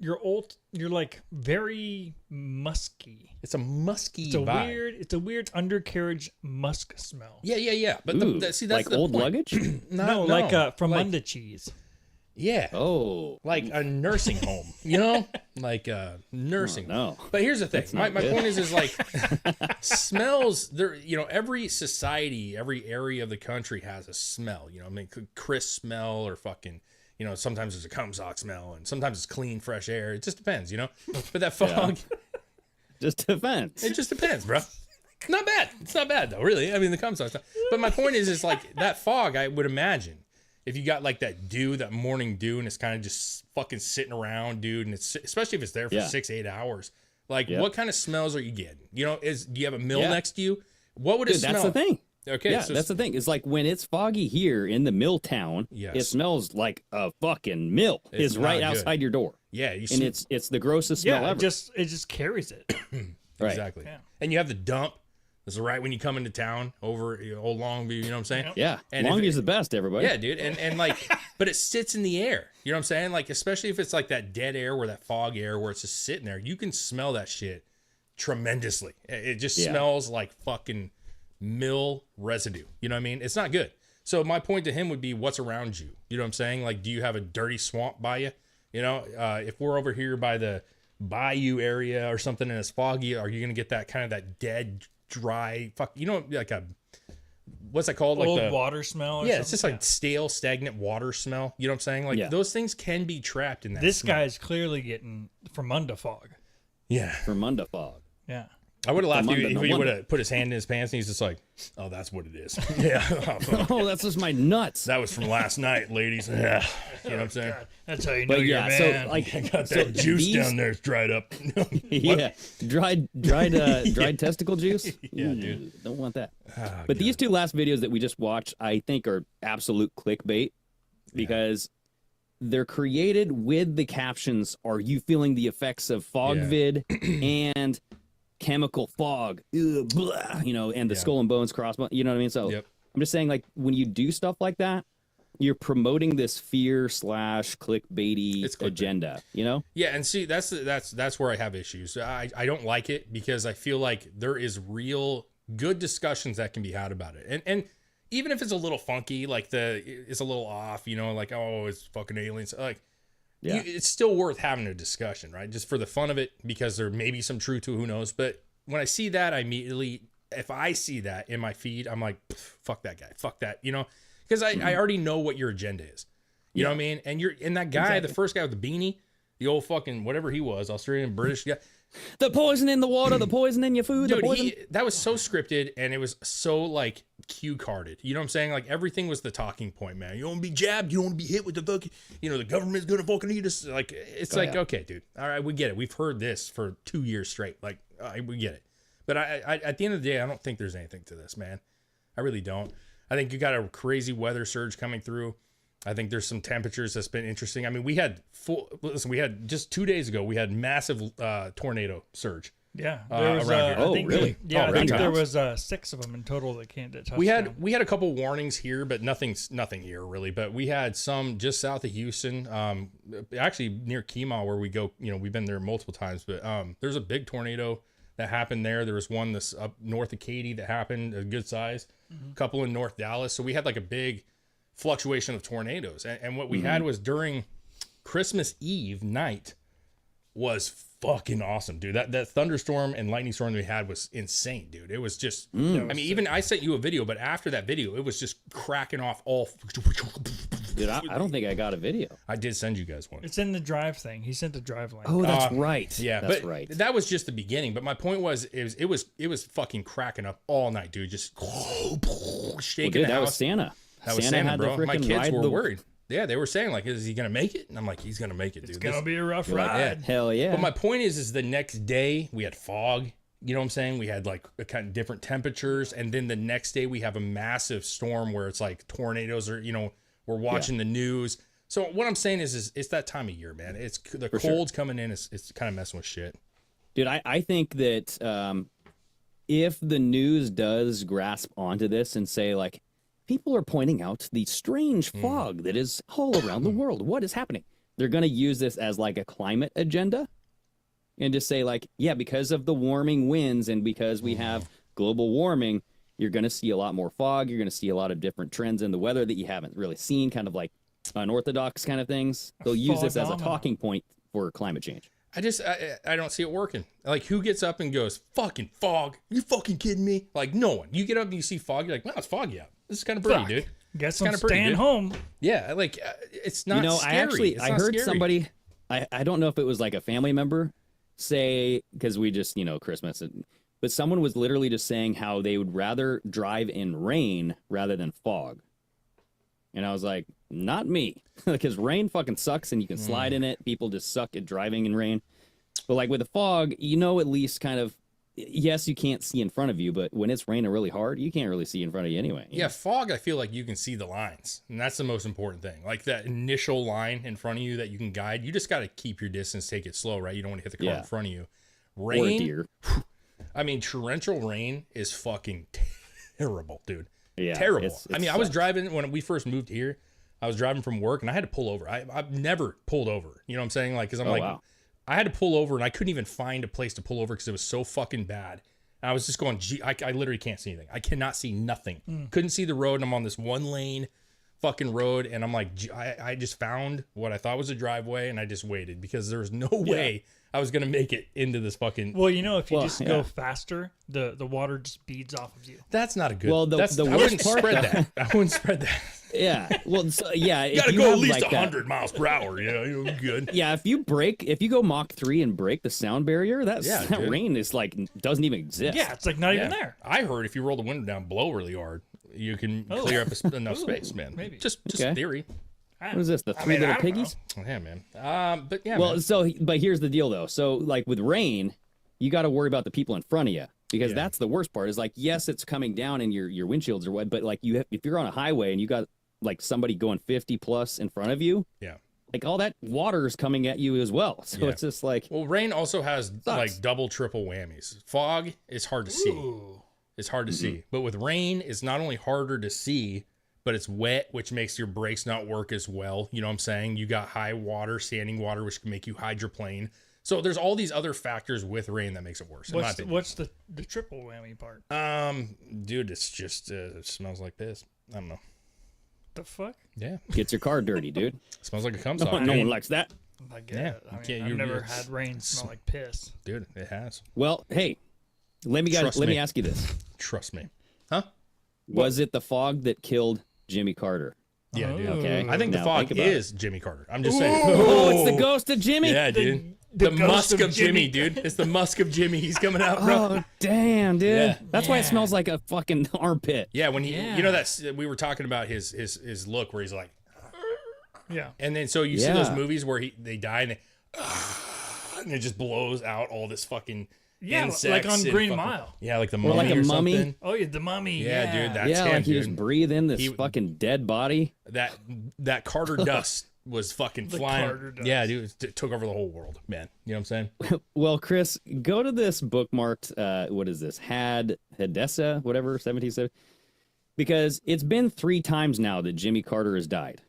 you're old. You're like very musky. It's a musky It's a vibe. It's a weird undercarriage musk smell. Yeah. But see, that's like the old point. luggage? No, like Fromunda cheese. Yeah. Oh. Like a nursing home, you know? Like nursing. No. But here's the thing. My good. point is like smells there, you know, every society, every area of the country has a smell, you know, I mean, crisp smell or fucking, you know, sometimes there's a cum sock smell and sometimes it's clean, fresh air. It just depends, you know? But that fog, just depends. it just depends, bro. Not bad. It's not bad though, really. I mean, the cum sock's not. But my point is like that fog, I would imagine, if you got like that dew, that morning dew, and it's kind of just fucking sitting around, dude, and it's especially if it's there for 6-8 hours, like what kind of smells are you getting? You know, do you have a mill next to you? What would it smell? That's the thing. Okay, yeah, so that's the thing. It's like when it's foggy here in the mill town, it smells like a fucking mill. It's right outside your door. Yeah, and it's the grossest smell ever. It just carries it. Right. Exactly. Yeah. And you have the dump. This is right when you come into town over Old Longview. You know what I'm saying? Yeah. And Longview's the best, everybody. Yeah, dude. And like, but it sits in the air. You know what I'm saying? Like, especially if it's like that dead air or that fog air where it's just sitting there, you can smell that shit tremendously. It just smells like fucking mill residue. You know what I mean? It's not good. So my point to him would be, what's around you? You know what I'm saying? Like, do you have a dirty swamp by you? You know, if we're over here by the bayou area or something and it's foggy, are you going to get that kind of that dead, dry, you know, like a, what's that called? Old like water smell? Or it's just like stale, stagnant water smell. You know what I'm saying? Like those things can be trapped in that This smell. guy's clearly getting Fromunda fog. Yeah. Fromunda fog. Yeah. I would have laughed if he would have put his hand in his pants and he's just like, oh, that's what it is. Yeah. Oh, that's just my nuts. That was from last night, ladies. Yeah. You know what I'm saying? God, that's how you know you're a man. So like, I got that juice down there. It's dried up. Yeah. Dried testicle juice. Yeah, dude. Don't want that. Oh, but these two last videos that we just watched, I think are absolute clickbait because they're created with the captions, "Are you feeling the effects of fog vid?" and chemical fog, blah, you know, and the skull and bones crossbones, you know what I mean? So I'm just saying, like, when you do stuff like that, you're promoting this fear / clickbaity agenda, you know? Yeah, and see, that's where I have issues. I don't like it because I feel like there is real good discussions that can be had about it. And even if it's a little funky, like it's a little off, you know, like, oh, it's fucking aliens, like, it's still worth having a discussion, right? Just for the fun of it, because there may be some truth to it, who knows. But when I see that, I immediately, if I see that in my feed, I'm like, fuck that guy, fuck that, you know, because I already know what your agenda is. You know what I mean? And that guy, the first guy with the beanie, The old fucking whatever he was, Australian, British guy. The poison in the water, the poison in your food, Dude, the poison. that was so scripted, and it was so like cue carded. You know what I'm saying? Like everything was the talking point, man. You don't want to be jabbed. You don't want to be hit with the fucking. You know, the government's gonna fucking eat us. Like it's okay, dude. All right, we get it. We've heard this for 2 years straight. Like we get it. But I at the end of the day, I don't think there's anything to this, man. I really don't. I think you got a crazy weather surge coming through. I think there's some temperatures that's been interesting. I mean, we had just 2 days ago, we had massive tornado surge. Yeah, there was, around here. Oh, really? Yeah, I really? think there was 6 of them in total that came to touchdown. We had a couple warnings here, but nothing here really. But we had some just south of Houston, actually near Keemaw where we go. You know, we've been there multiple times. But there's a big tornado that happened there. There was one this up north of Katy that happened, a good size. A couple in North Dallas. So we had like a big fluctuation of tornadoes, and what we had was during Christmas Eve night was fucking awesome, dude. That thunderstorm and lightning storm we had was insane, dude. It was just I mean, even I sent you a video, but after that video it was just cracking off all. Dude, I don't think I got a video. I did send you guys one. It's in the drive thing. He sent the drive link. Oh, that's right. Yeah, that's but right. That was just the beginning. But my point was, it was fucking cracking up all night, dude. Just shaking. Dude, that was Santa. That was Santa Santa, had bro. to My freaking kids ride were the... worried. Yeah, they were saying like, is he gonna make it? And I'm like, he's gonna make it, dude. It's gonna be a rough ride. Yeah. Hell yeah. But my point is the next day we had fog. You know what I'm saying? We had like a kind of different temperatures, and then the next day we have a massive storm where it's like tornadoes, or we're watching the news. So what I'm saying is it's that time of year, man. It's the cold's coming in. It's kind of messing with shit. Dude, I think that if the news does grasp onto this and say, like, people are pointing out the strange fog that is all around the world, what is happening? They're going to use this as like a climate agenda and just say, like, yeah, because of the warming winds and because we have global warming, you're going to see a lot more fog. You're going to see a lot of different trends in the weather that you haven't really seen, kind of like unorthodox kind of things. They'll use this as a talking point for climate change. I don't see it working. Like, who gets up and goes, fucking fog? You fucking kidding me? Like, no one. You get up and you see fog, you're like, wow, it's foggy out. This is kind of pretty, dude. Guess I'm staying home. Yeah, like, it's not scary. I heard somebody, I don't know if it was like a family member say, because we just, Christmas, but someone was literally just saying how they would rather drive in rain rather than fog. And I was like, not me, because rain fucking sucks and you can slide in it. People just suck at driving in rain. But like with the fog, at least kind of, yes, you can't see in front of you, but when it's raining really hard, you can't really see in front of you anyway. Yeah, fog, I feel like you can see the lines, and that's the most important thing. Like that initial line in front of you that you can guide, you just got to keep your distance, take it slow, right? You don't want to hit the car in front of you. Rain, or a deer. I mean, torrential rain is fucking terrible, dude. Yeah, terrible. I was driving when we first moved here. I was driving from work and I had to pull over. I've never pulled over. You know what I'm saying? Like, because wow. I had to pull over and I couldn't even find a place to pull over because it was so fucking bad. And I was just going, gee, I literally can't see anything. I cannot see nothing. Couldn't see the road, and I'm on this one lane fucking road, and I'm like, I just found what I thought was a driveway, and I just waited because there was no way I was gonna make it into this fucking. Well, if you just go faster, the water just beads off of you. That's not a good. Well, I wouldn't spread that. I wouldn't spread that. Yeah. Well, yeah. You gotta go at least 100 miles per hour. You're good. Yeah. If you go Mach 3 and break the sound barrier, that rain is like doesn't even exist. Yeah, it's like not even there. I heard if you roll the window down, blow really hard, you can clear up enough space, man. Maybe. Just theory. What is this? The three little piggies? Yeah, man. But yeah. Well, man. But here's the deal, though. So, like with rain, you got to worry about the people in front of you because that's the worst part. Is like, yes, it's coming down and your windshields are wet, but like if you're on a highway and you got like somebody going 50 plus in front of you, like all that water is coming at you as well. So it's just like, well, rain also has like double, triple whammies. Fog is hard to see. It's hard to see, but with rain, it's not only harder to see, but it's wet, which makes your brakes not work as well. You know what I'm saying? You got high water, standing water, which can make you hydroplane. So there's all these other factors with rain that makes it worse. What's the triple whammy part? Dude, it's just it smells like this. I don't know. The fuck? Yeah. Gets your car dirty, dude. It smells like a cum sock. No one likes that. I get it. I've never had rain smell like piss. Dude, it has. Well, hey, let me ask you this. Trust me. Huh? Was it the fog that killed Jimmy Carter? Yeah, dude. Okay. I think the Now fog think about is Jimmy Carter. I'm just saying. Oh, it's the ghost of Jimmy. Yeah, dude. The The ghost musk of of Jimmy, Jimmy. dude. It's the musk of Jimmy. He's coming out, bro. Oh, damn, dude. Yeah. That's why it smells like a fucking armpit. Yeah, when he, you know, that's we were talking about his look where he's like, Yeah. and then so you see those movies where they die and it just blows out all this fucking insects like on and Green fucking- Mile. Yeah, like the Or mummy like a or mummy. something. Oh yeah, the mummy. Yeah, dude, that's yeah, him, like he dude. just breathe in this fucking dead body. That Carter dust was fucking The flying. Carter dust. Yeah, dude, it took over the whole world, man. You know what I'm saying? Well, Chris, go to this bookmarked. What is this? Hadessa, whatever, 1770. Because it's been 3 times now that Jimmy Carter has died,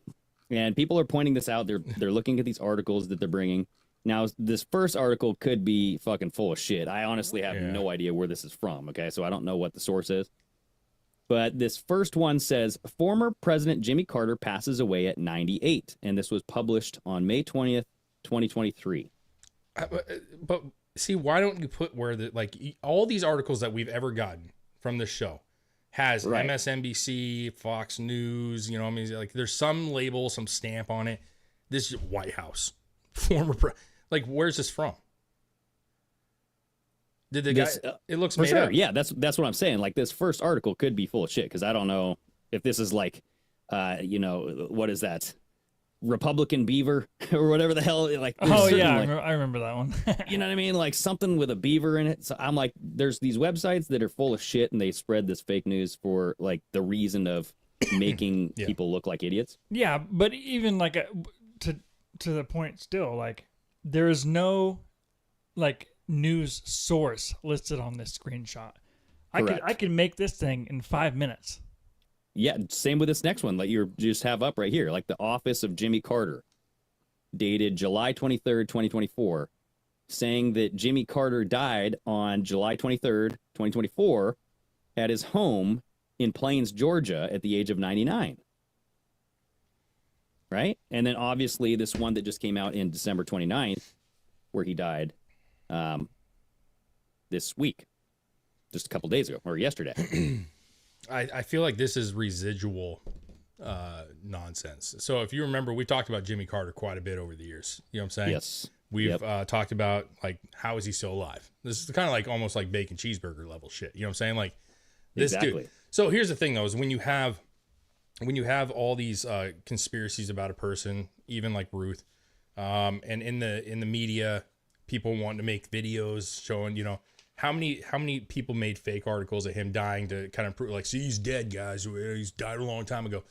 and people are pointing this out. They're looking at these articles that they're bringing. Now, this first article could be fucking full of shit. I honestly have no idea where this is from. Okay, so I don't know what the source is. But this first one says, former President Jimmy Carter passes away at 98. And this was published on May 20th, 2023. But see, why don't you put where the all these articles that we've ever gotten from this show has MSNBC, Fox News, you know, I mean, like there's some label, some stamp on it. This is White House, like where's this from? Did the guy? It looks for made sure. up. Yeah, that's what I'm saying. Like this first article could be full of shit because I don't know if this is like, you know, what is that? Republican beaver or whatever the hell. Like, oh yeah, I remember that one. You know what I mean? Like something with a beaver in it. So I'm like, there's these websites that are full of shit and they spread this fake news for like the reason of making people look like idiots. Yeah, but even like to the point still, like there is no like news source listed on this screenshot. I could make this thing in 5 minutes. Yeah, same with this next one that you just have up right here, like the office of Jimmy Carter, dated July 23rd, 2024, saying that Jimmy Carter died on July 23rd, 2024, at his home in Plains, Georgia, at the age of 99. Right? And then obviously this one that just came out in December 29th, where he died this week, just a couple days ago, or yesterday. I feel like this is residual nonsense. So if you remember, we talked about Jimmy Carter quite a bit over the years. You know what I'm saying? Yes. We've talked about like how is he still alive? This is kind of like almost like bacon cheeseburger level shit. You know what I'm saying? Like this dude. So here's the thing though, is when you have all these conspiracies about a person, even like Ruth, and in the media, people wanting to make videos showing, you know, how many people made fake articles of him dying to kind of prove like, see, he's dead, guys. He's died a long time ago.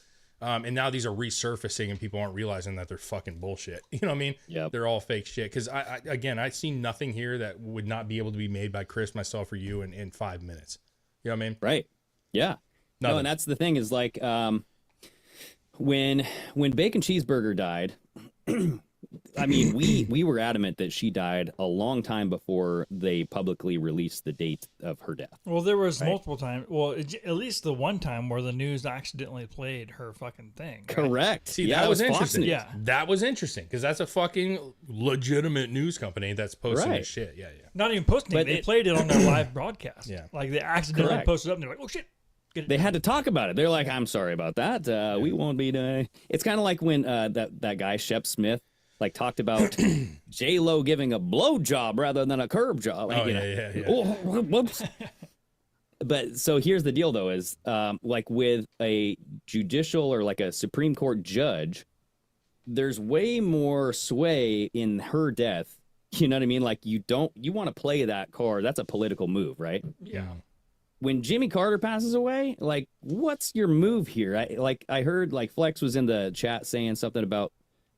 And now these are resurfacing and people aren't realizing that they're fucking bullshit. You know what I mean? Yeah. They're all fake shit. Because I see nothing here that would not be able to be made by Chris, myself, or you in 5 minutes. You know what I mean? Right. Yeah. Nothing. No, and that's the thing is like when Bacon Cheeseburger died, I mean, we were adamant that she died a long time before they publicly released the date of her death. Well, there was multiple times. Well, at least the one time where the news accidentally played her fucking thing. Right? Correct. See, yeah, that was interesting. Yeah. That was interesting because that's a fucking legitimate news company that's posting this shit. Yeah, yeah. Not even posting it. They played it on their live broadcast. Yeah. Like they accidentally posted it up and they're like, oh shit. They had to talk about it. They're like, I'm sorry about that. We won't be doing. It's kind of like when that guy, Shep Smith, like talked about J-Lo giving a blowjob rather than a curb job. Like, oh, whoops. But so here's the deal, though, is like with a judicial or like a Supreme Court judge, there's way more sway in her death. You know what I mean? Like you want to play that card. That's a political move, right? Yeah. When Jimmy Carter passes away, like, what's your move here? I heard like Flex was in the chat saying something about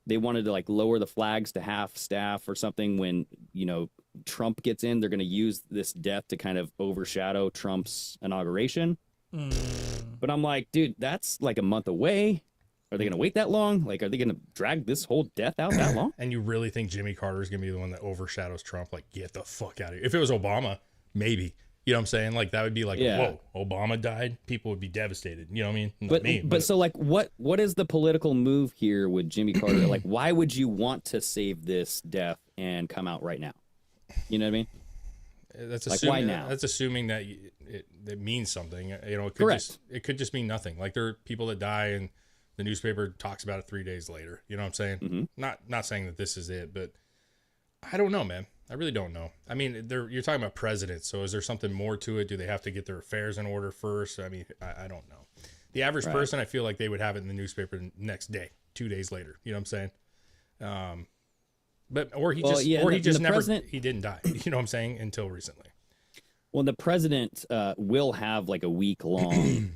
they wanted to like lower the flags to half staff or something when, you know, Trump gets in. They're going to use this death to kind of overshadow Trump's inauguration. But I'm like, dude, that's like a month away. Are they going to wait that long? Like, are they going to drag this whole death out that long? And you really think Jimmy Carter is going to be the one that overshadows Trump? Like, get the fuck out of here. If it was Obama, maybe. You know what I'm saying? Like that would be like, whoa, Obama died. People would be devastated. You know what I mean? Not me, but so like, what is the political move here with Jimmy Carter? Like, why would you want to save this death and come out right now? You know what I mean? That's like, assuming, why now? That's assuming that it means something. You know, it could just mean nothing. Like there are people that die and The newspaper talks about it 3 days later. You know what I'm saying? Mm-hmm. Not saying that this is it, but I don't know, man. I really don't know. I mean, you're talking about presidents, so is there something more to it? Do they have to get their affairs in order first? I mean, I don't know. The average person, I feel like they would have it in the newspaper the next day, 2 days later. You know what I'm saying? He didn't die. You know what I'm saying? Until recently. Well, the president will have like a week-long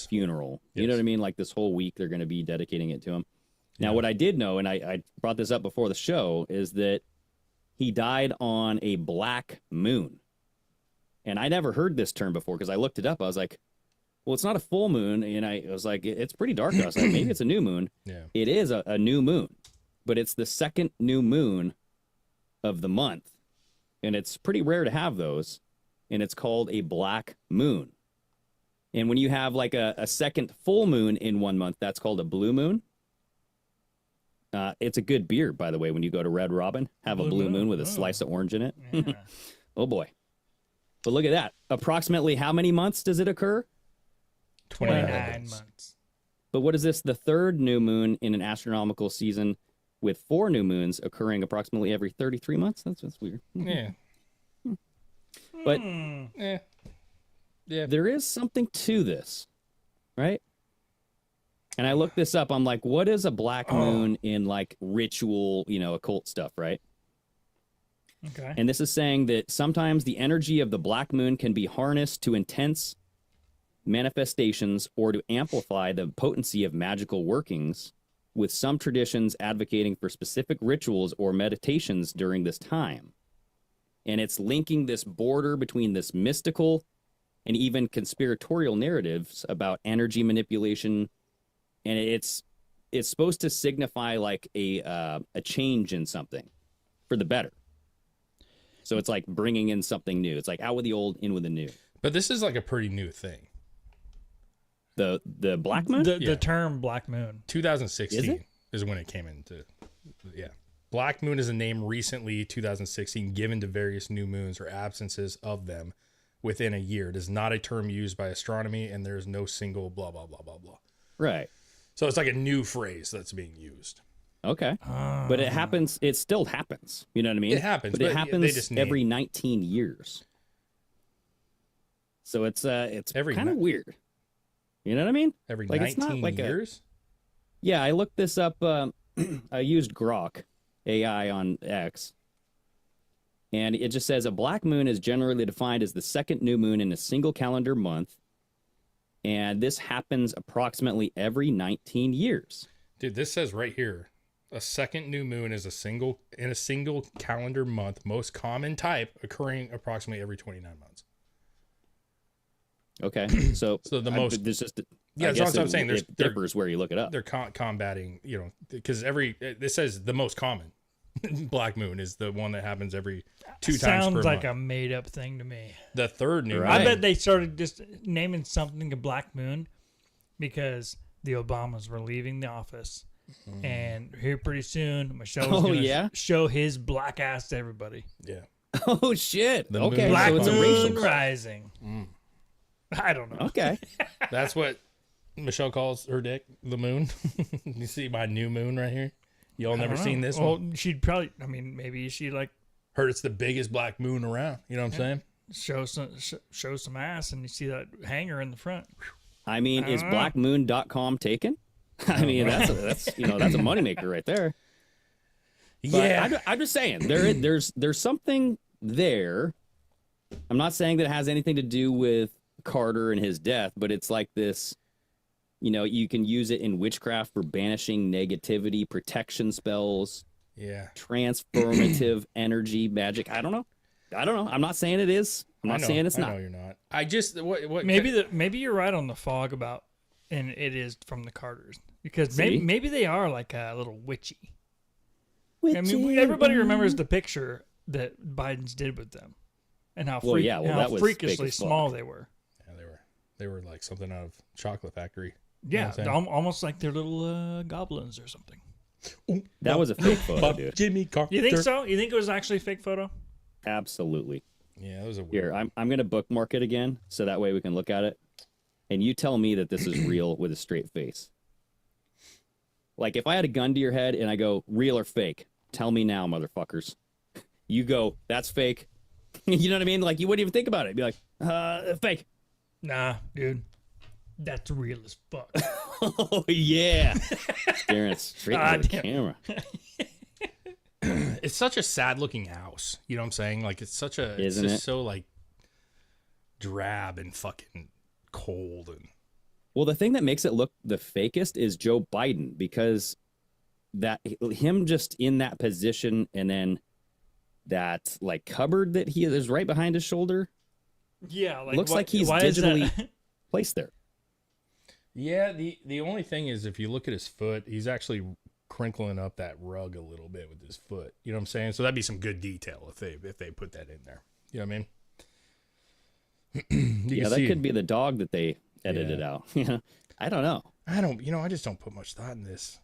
funeral. You know what I mean? Like this whole week, they're going to be dedicating it to him. Now, what I did know, and I brought this up before the show, is that he died on a black moon. And I never heard this term before because I looked it up. I was like, well, it's not a full moon. And I was like, it's pretty dark. I was like, maybe it's a new moon. Yeah. It is a new moon, but it's the second new moon of the month. And it's pretty rare to have those. And it's called a black moon. And when you have like a second full moon in 1 month, that's called a blue moon. It's a good beer, by the way, when you go to Red Robin. Have a blue moon with a slice of orange in it. Yeah. Oh, boy. But look at that. Approximately how many months does it occur? 29 months. But what is this? The third new moon in an astronomical season with 4 new moons occurring approximately every 33 months? That's weird. Yeah. But yeah, there is something to this, right? And I looked this up. I'm like, what is a black moon in like ritual, occult stuff, right? Okay. And this is saying that sometimes the energy of the black moon can be harnessed to intense manifestations or to amplify the potency of magical workings, with some traditions advocating for specific rituals or meditations during this time. And it's linking this border between this mystical and even conspiratorial narratives about energy manipulation. And it's supposed to signify like a change in something for the better. So it's like bringing in something new. It's like out with the old, in with the new. But this is like a pretty new thing. The black moon? The term black moon. 2016 is when it came into, Black moon is a name recently, 2016, given to various new moons or absences of them within a year. It is not a term used by astronomy, and there is no single blah, blah, blah, blah, blah. Right. So it's like a new phrase that's being used. Okay. But it happens, it still happens. You know what I mean? It happens. But it happens every 19 years. So it's kind of weird. You know what I mean? Every like 19 it's not like years? Yeah, I looked this up. I used Grok AI on X. And it just says a black moon is generally defined as the second new moon in a single calendar month. And this happens approximately every 19 years. Dude, this says right here, a second new moon is in a single calendar month, most common type, occurring approximately every 29 months. Okay, so the most there's just that's what I'm saying. It differs where you look it up. They're combating, because this says the most common black moon is the one that happens every 2 times per month. Sounds like a made up thing to me. The third new moon. I bet they started just naming something a black moon because the Obamas were leaving the office, and here pretty soon Michelle's gonna show his black ass to everybody. Yeah. Oh shit. Okay. Black so it's a moon racial rising. I don't know. Okay. That's what Michelle calls her dick, the moon. You see my new moon right here? Y'all never seen this one? Well, she'd probably, maybe she like heard it's the biggest black moon around. You know what I'm saying? Show some ass, and you see that hanger in the front. I mean, is blackmoon.com taken? I mean, that's a moneymaker right there. But Yeah. I'm just saying there's something there. I'm not saying that it has anything to do with Carter and his death, but it's like this, you can use it in witchcraft for banishing negativity, protection spells, transformative energy, magic. I don't know. I'm not saying it is. I'm not saying it's not. I know you're not. I just what maybe you're right on the fog about, and it is from the Carters because maybe they are like a little witchy. I mean, everybody remembers the picture that Biden's did with them, and how freakishly small they were. Yeah, they were like something out of Chocolate Factory. Yeah, almost like they're little goblins or something. That was a fake photo, dude. Jimmy Carter. You think so? You think it was actually a fake photo? Absolutely. Yeah, it was a weird. Here, I'm gonna bookmark it again so that way we can look at it, and you tell me that this is real with a straight face. Like if I had a gun to your head and I go, real or fake? Tell me now, motherfuckers. You go, that's fake. You know what I mean? Like you wouldn't even think about it. Be like, fake. Nah, dude. That's real as fuck. Oh yeah. Staring straight into the camera. It's such a sad looking house. You know what I'm saying? Like it's such a Isn't it's just it? so like drab and fucking cold and Well, the thing that makes it look the fakest is Joe Biden, because that him just in that position and then that like cupboard that he is right behind his shoulder. Yeah, like looks what, like he's why is digitally that? placed there. yeah. The only thing is if you look at his foot, he's actually crinkling up that rug a little bit with his foot. You know what I'm saying? So that'd be some good detail if they put that in there. You know what I mean? Yeah, that could be the dog that they edited out. Yeah, I don't know. I just don't put much thought in this.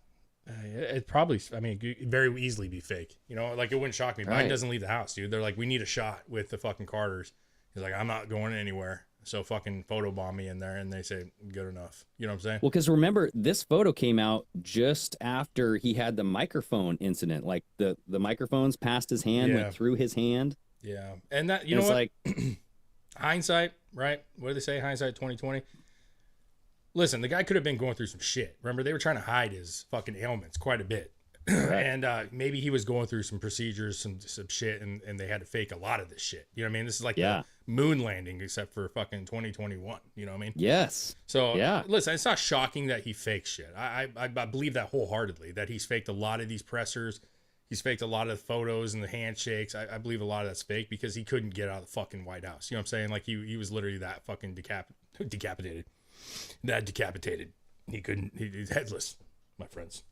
It probably, I mean, it could very easily be fake. You know, like it wouldn't shock me. Right. Biden doesn't leave the house, dude. They're like, we need a shot with the fucking Carters. He's like, I'm not going anywhere. So fucking photobomb me in there. And they say, good enough. You know what I'm saying? Well, because remember, this photo came out just after he had the microphone incident. Like the microphones passed his hand, went through his hand. Yeah. And that, you know what? Like hindsight, right? What do they say? Hindsight 2020. Listen, the guy could have been going through some shit. Remember, they were trying to hide his fucking ailments quite a bit. And maybe he was going through some procedures, some shit, and they had to fake a lot of this shit. You know what I mean? This is like the moon landing, except for fucking 2021. You know what I mean? Yes. So, listen, it's not shocking that he fakes shit. I believe that wholeheartedly, that he's faked a lot of these pressers. He's faked a lot of the photos and the handshakes. I believe a lot of that's fake because he couldn't get out of the fucking White House. You know what I'm saying? Like, he was literally that fucking decapitated. That decapitated. He's headless, my friends.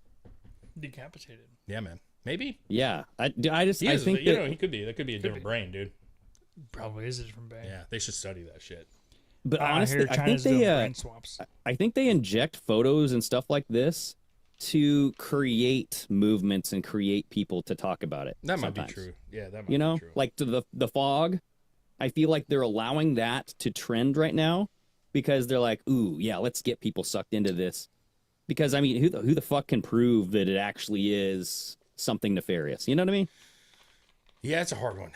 Decapitated. Yeah, man. Maybe. Yeah. I think that, he could be. That could be a different brain, dude. Probably is a different brain. Yeah, they should study that shit. But honestly, I think they inject photos and stuff like this to create movements and create people to talk about it. That sometimes. might be true. Yeah, that might be true. Like to the fog. I feel like they're allowing that to trend right now because they're like, ooh, yeah, let's get people sucked into this. Because I mean, who the fuck can prove that it actually is something nefarious? You know what I mean? Yeah, it's a hard one.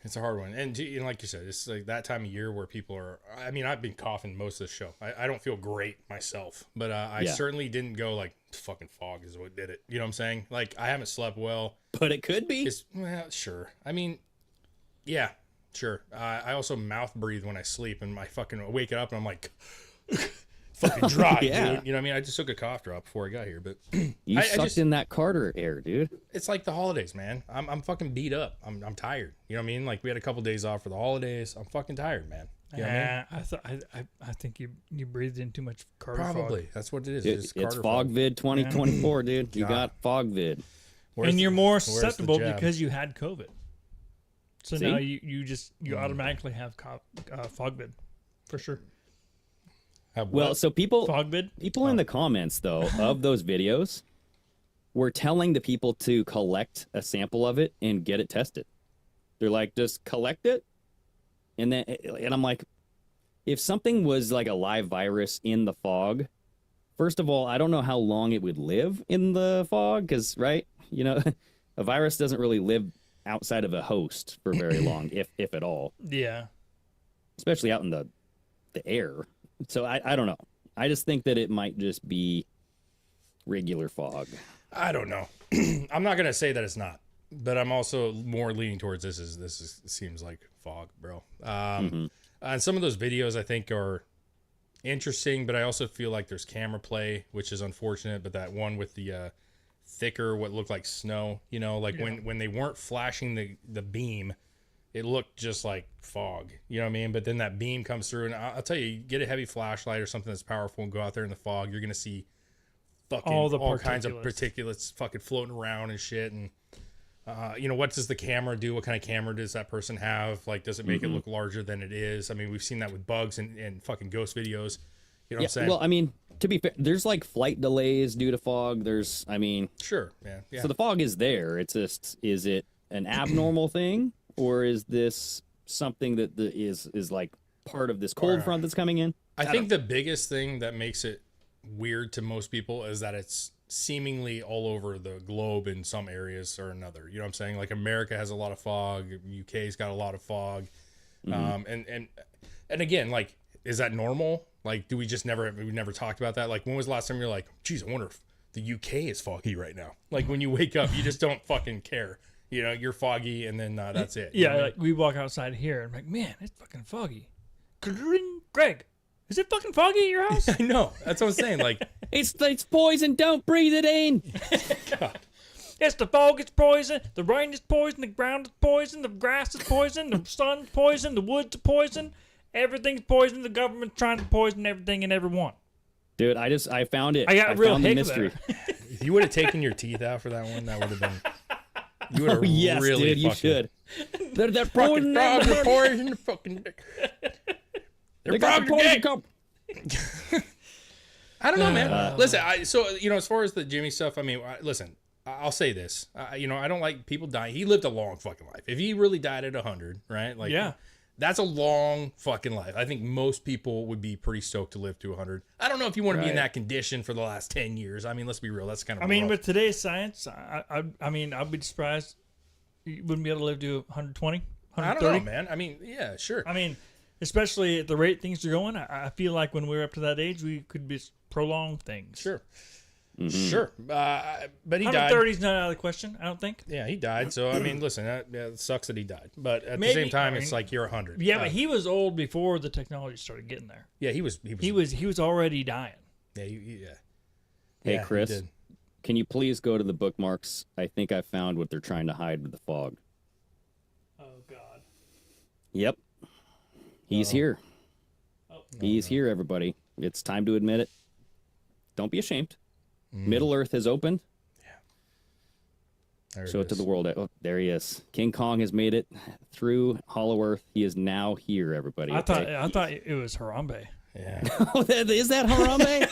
It's a hard one. And like you said, it's like that time of year where people are, I mean, I've been coughing most of the show. I don't feel great myself, but I certainly didn't go like fucking fog is what did it. You know what I'm saying? Like I haven't slept well. But it could be. Well, sure. I mean, yeah, sure. I also mouth breathe when I sleep and I fucking wake up and I'm like fucking dry, dude. You know what I mean? I just took a cough drop before I got here, but you sucked in that Carter air, dude. It's like the holidays, man. I'm fucking beat up. I'm tired. You know what I mean? Like we had a couple days off for the holidays. I'm fucking tired, man. You know what I mean? I think you breathed in too much Carter Probably. fog. That's what it is. It's Fogvid 2024, dude. You got Fogvid. And you're more susceptible because you had COVID. So See? now you automatically have Fogvid for sure. Well, so people Fogvid? in the comments though of those videos were telling the people to collect a sample of it and get it tested. They're like, just collect it, and I'm like, if something was like a live virus in the fog, first of all, I don't know how long it would live in the fog because, right, you know, a virus doesn't really live outside of a host for very long, if at all. Yeah, especially out in the air. So I don't know. I just think that it might just be regular fog. I don't know. I'm not gonna say that it's not, but I'm also more leaning towards this seems like fog, bro. And some of those videos I think are interesting, but I also feel like there's camera play, which is unfortunate. But that one with the thicker, what looked like snow, you know, like when they weren't flashing the beam, it looked just like fog, you know what I mean? But then that beam comes through, and I'll tell you, get a heavy flashlight or something that's powerful and go out there in the fog, you're gonna see fucking all kinds of particulates fucking floating around and shit. And you know, what does the camera do? What kind of camera does that person have? Like, does it make it look larger than it is? I mean, we've seen that with bugs and fucking ghost videos. You know what I'm saying? Well, I mean, to be fair, there's like flight delays due to fog. Sure, man. Yeah. So the fog is there. It's just, is it an abnormal thing? Or is this something that is like part of this cold front that's coming in? I think the biggest thing that makes it weird to most people is that it's seemingly all over the globe in some areas or another. You know what I'm saying? Like America has a lot of fog. UK's got a lot of fog. And again, like, is that normal? Like, we never talked about that? Like, when was the last time you're like, geez, I wonder if the UK is foggy right now? Like, when you wake up, you just don't fucking care. You know, you're foggy, and then that's it. Yeah, like we walk outside here, and I'm like, man, it's fucking foggy. Greg, is it fucking foggy at your house? I know. That's what I'm saying. Like, it's poison. Don't breathe it in. God. It's the fog is poison. The rain is poison. The ground is poison. The grass is poison. The sun's poison. The woods are poison. Everything's poison. The government's trying to poison everything and everyone. Dude, I found it. I got real found the mystery. If you would have taken your teeth out for that one, that would have been. You would have yes, really dude, you fucking, should. They're fucking frogs are poison the fucking dick. They're frogs are gay. I don't know, man. Listen, so as far as the Jimmy stuff, I mean, listen, I'll say this. I don't like people dying. He lived a long fucking life. If he really died at 100, right? Like, yeah. That's a long fucking life. I think most people would be pretty stoked to live to 100. I don't know if you want to be in that condition for the last 10 years. I mean, let's be real. That's kind of rough. with today's science, I mean, I'd be surprised you wouldn't be able to live to 120, 130. I don't know, man. I mean, yeah, sure. I mean, especially at the rate things are going, I feel like when we're up to that age, we could be prolong things. Sure. Mm-hmm. Sure. But he died. 130 is not out of the question, I don't think. Yeah, he died. So, I mean, listen, it sucks that he died. But at the same time, it's like you're 100. Yeah, but he was old before the technology started getting there. Yeah, he was already dying. Yeah, Hey, yeah, Chris, can you please go to the bookmarks? I think I found what they're trying to hide with the fog. Oh, God. Yep. He's here. He's here, everybody. It's time to admit it. Don't be ashamed. Middle Earth has opened. Yeah. Show it to the world. Oh, there he is. King Kong has made it through Hollow Earth. He is now here, everybody. I thought it was Harambe. Yeah. Is that Harambe?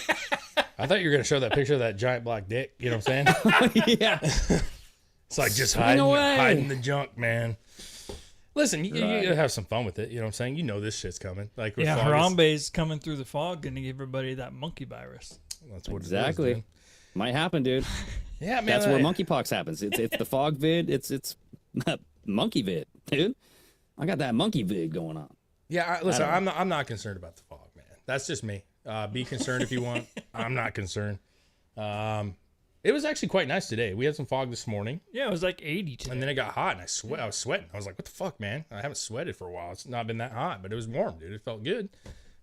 I thought you were going to show that picture of that giant black dick. You know what I'm saying? Yeah. It's like just hiding the junk, man. Listen, you gotta have some fun with it. You know what I'm saying? You know this shit's coming. Like, Harambe's coming through the fog and give everybody that monkey virus. That's what exactly. It is, might happen, dude. Yeah, man. That's where monkeypox happens. It's the fog vid. It's monkey vid, dude. I got that monkey vid going on. Yeah, listen, I'm not concerned about the fog, man. That's just me. Be concerned if you want. I'm not concerned. It was actually quite nice today. We had some fog this morning. Yeah, it was like 80 today. And then it got hot, and I was sweating. I was like, what the fuck, man? I haven't sweated for a while. It's not been that hot, but it was warm, dude. It felt good.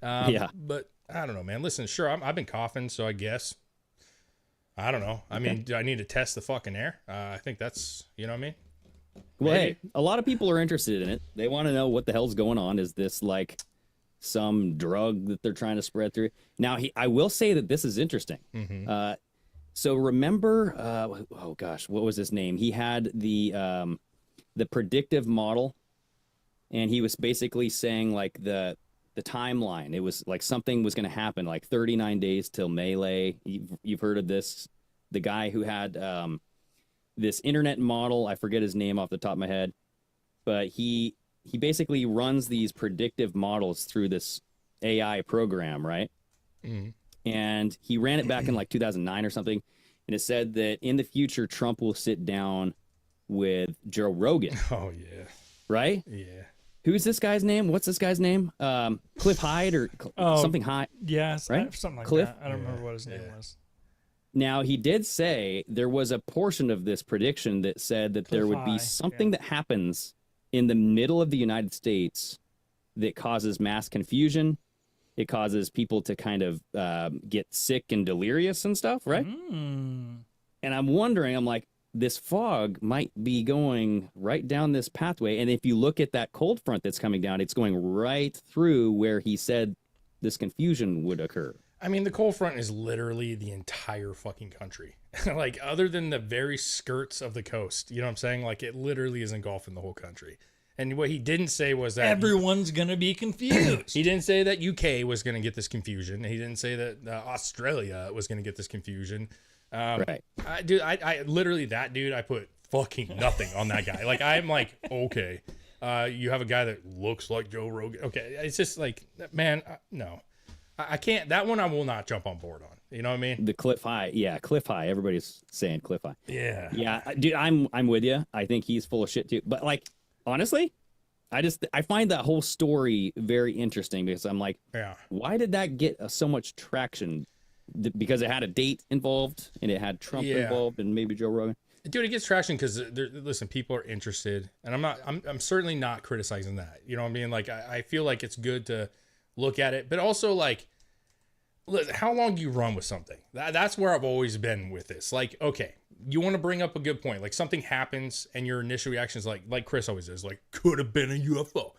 Yeah. But I don't know, man. Listen, sure, I've been coughing, so I guess. I don't know. I mean, do I need to test the fucking air? I think that's, you know what I mean? Well, hey, a lot of people are interested in it. They want to know what the hell's going on. Is this like some drug that they're trying to spread through? Now, I will say that this is interesting. Mm-hmm. So remember, oh gosh, what was his name? He had the predictive model, and he was basically saying like the timeline. It was like something was going to happen, like 39 days till Melee. You've heard of this? The guy who had this internet model, I forget his name off the top of my head, but he basically runs these predictive models through this AI program, right? Mm-hmm. And he ran it back in like 2009 or something. And it said that in the future, Trump will sit down with Joe Rogan. Oh, yeah. Right? Yeah. Who's this guy's name? What's this guy's name? Cliff Hyde or something Hyde? Yes, right? Something like Cliff? that. I don't remember what his name was. Now, he did say there was a portion of this prediction that said that there would be something that happens in the middle of the United States that causes mass confusion. It causes people to kind of get sick and delirious and stuff, right? Mm. And I'm wondering, I'm like, this fog might be going right down this pathway. And if you look at that cold front that's coming down, it's going right through where he said this confusion would occur. I mean, the cold front is literally the entire fucking country. Like, other than the very skirts of the coast. You know what I'm saying? Like, it literally is engulfing the whole country. And what he didn't say was that everyone's going to be confused. He didn't say that UK was going to get this confusion. He didn't say that Australia was going to get this confusion. Right. I literally, that dude, I put fucking nothing on that guy. Like, I'm like, okay, you have a guy that looks like Joe Rogan. Okay. It's just like, man, no, I can't. That one I will not jump on board on. You know what I mean? The Cliff High. Yeah, Cliff High. Everybody's saying Cliff High. Yeah. Yeah, dude, I'm with you. I think he's full of shit too. But like, honestly, I find that whole story very interesting because I'm like, why did that get so much traction? Because it had a date involved and it had Trump involved and maybe Joe Rogan. Dude, it gets traction because listen, people are interested, and I'm certainly not criticizing that. You know what I mean? Like, I feel like it's good to look at it, but also like, listen, how long do you run with something? That's where I've always been with this. Like, okay, you want to bring up a good point. Like something happens and your initial reaction is like Chris always is, like, could have been a UFO.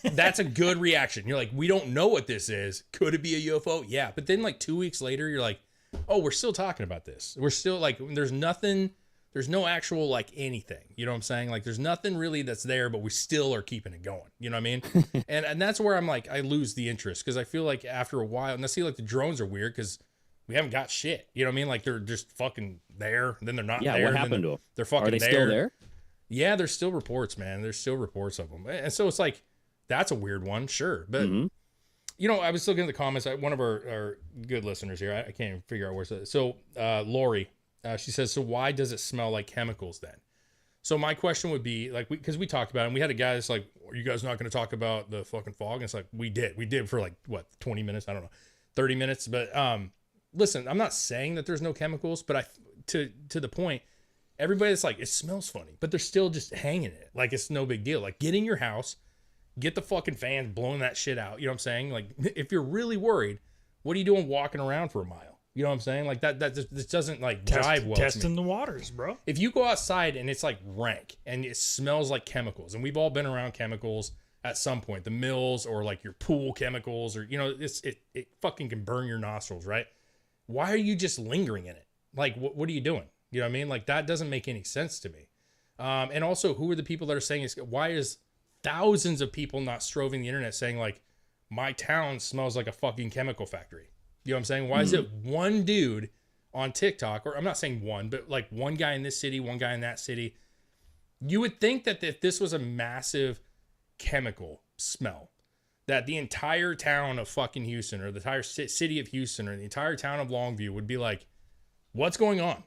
That's a good reaction. You're like, we don't know what this is. Could it be a UFO? Yeah. But then like 2 weeks later, you're like, oh, we're still talking about this. We're still like, there's no actual like anything, you know what I'm saying? Like there's nothing really that's there, but we still are keeping it going. You know what I mean? and that's where I'm like, I lose the interest because I feel like after a while, and I see like the drones are weird because we haven't got shit. You know what I mean? Like they're just fucking there, and then they're not there. Yeah, what happened to them? They're fucking there. Are they there. still there? Yeah, there's still reports, man. There's still reports of them. And so it's like, that's a weird one, sure. But, you know, I was looking at the comments. One of our good listeners here, I can't even figure out where's it. So, Lori, she says, so why does it smell like chemicals then? So my question would be, like, because we talked about it, and we had a guy that's like, are you guys not going to talk about the fucking fog? And it's like, we did for like, what, 20 minutes? I don't know, 30 minutes. But listen, I'm not saying that there's no chemicals, but to the point, everybody that's like, it smells funny, but they're still just hanging it. Like, it's no big deal. Like, get in your house, get the fucking fan blowing that shit out. You know what I'm saying? Like, if you're really worried, what are you doing walking around for a mile? You know what I'm saying? Like that just doesn't like jive well. Testing the waters, bro. If you go outside and it's like rank and it smells like chemicals, and we've all been around chemicals at some point, the mills or like your pool chemicals, or you know, it fucking can burn your nostrils, right? Why are you just lingering in it? Like, what are you doing? You know what I mean? Like that doesn't make any sense to me. And also, who are the people that are saying this? Why is thousands of people not stroving the internet saying like, my town smells like a fucking chemical factory? You know what I'm saying? Why is it one dude on TikTok, or I'm not saying one, but like one guy in this city, one guy in that city? You would think that if this was a massive chemical smell, that the entire town of fucking Houston, or the entire city of Houston, or the entire town of Longview would be like, what's going on?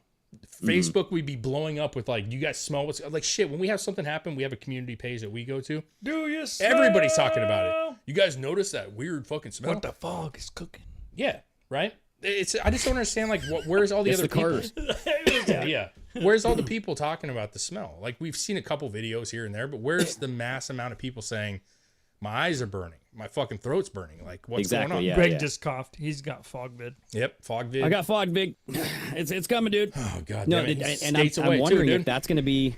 Facebook would be blowing up with like, you guys smell what's like shit. When we have something happen, we have a community page that we go to. Do you smell? Everybody's talking about it. You guys notice that weird fucking smell? What the fog is cooking? Yeah, right? I just don't understand, like, where's all the other people? Yeah. Where's all the people talking about the smell? Like, we've seen a couple videos here and there, but where's the mass amount of people saying, my eyes are burning, my fucking throat's burning? Like, what's going on? Yeah, Greg just coughed. He's got fog vid. Yep, fog vid. I got fog vid. It's coming, dude. Oh god, no, damn it. And I'm wondering if that's gonna be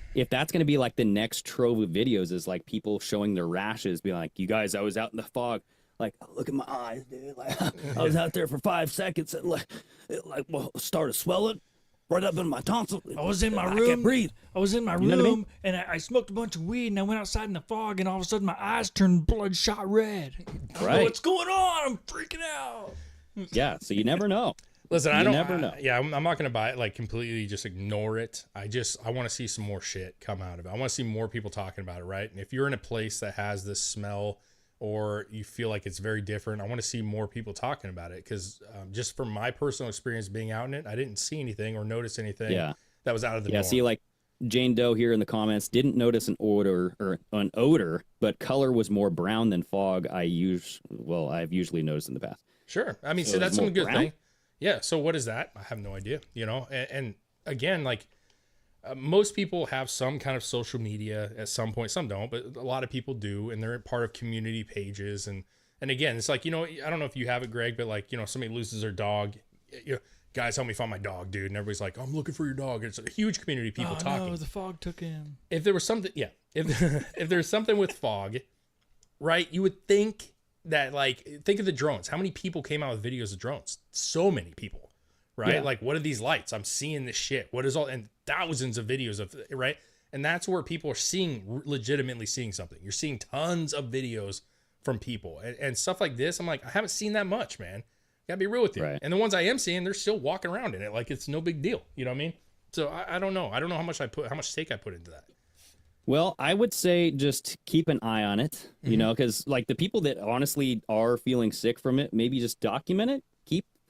like the next trove of videos, is like people showing their rashes, being like, you guys, I was out in the fog. Like, look at my eyes, dude. Like, I was out there for 5 seconds and started swelling right up in my tonsil. I was in my room. I can't breathe. I was in my room, you know what I mean? And I smoked a bunch of weed, and I went outside in the fog, and all of a sudden my eyes turned bloodshot red. Right. What's going on? I'm freaking out. Yeah, so you never know. Listen, I never know. Yeah, I'm not gonna buy it. Like, completely just ignore it. I want to see some more shit come out of it. I want to see more people talking about it, right? And if you're in a place that has this smell, or you feel like it's very different, I want to see more people talking about it, because just from my personal experience being out in it, I didn't see anything or notice anything that was out of the norm. See, like Jane Doe here in the comments didn't notice an odor, but color was more brown than fog. I've usually noticed in the past. Sure, I mean, so that's some good thing. Yeah. So what is that? I have no idea. You know, and again, like. Most people have some kind of social media at some point. Some don't, but a lot of people do, and they're part of community pages. And again, it's like, you know, I don't know if you have it, Greg, but like, you know, somebody loses their dog. You know, guys, help me find my dog, dude. And everybody's like, I'm looking for your dog. It's a huge community of people talking. No, the fog took him. If there was something, if there's something with fog, right, you would think that, like, think of the drones. How many people came out with videos of drones? So many people. Right? Yeah. Like, what are these lights? I'm seeing this shit. What is all, and thousands of videos of, right? And that's where people are legitimately seeing something. You're seeing tons of videos from people and stuff like this. I'm like, I haven't seen that much, man. Gotta be real with you. Right. And the ones I am seeing, they're still walking around in it. Like, it's no big deal. You know what I mean? So I don't know. I don't know how much stake I put into that. Well, I would say just keep an eye on it, you know, because like the people that honestly are feeling sick from it, maybe just document it.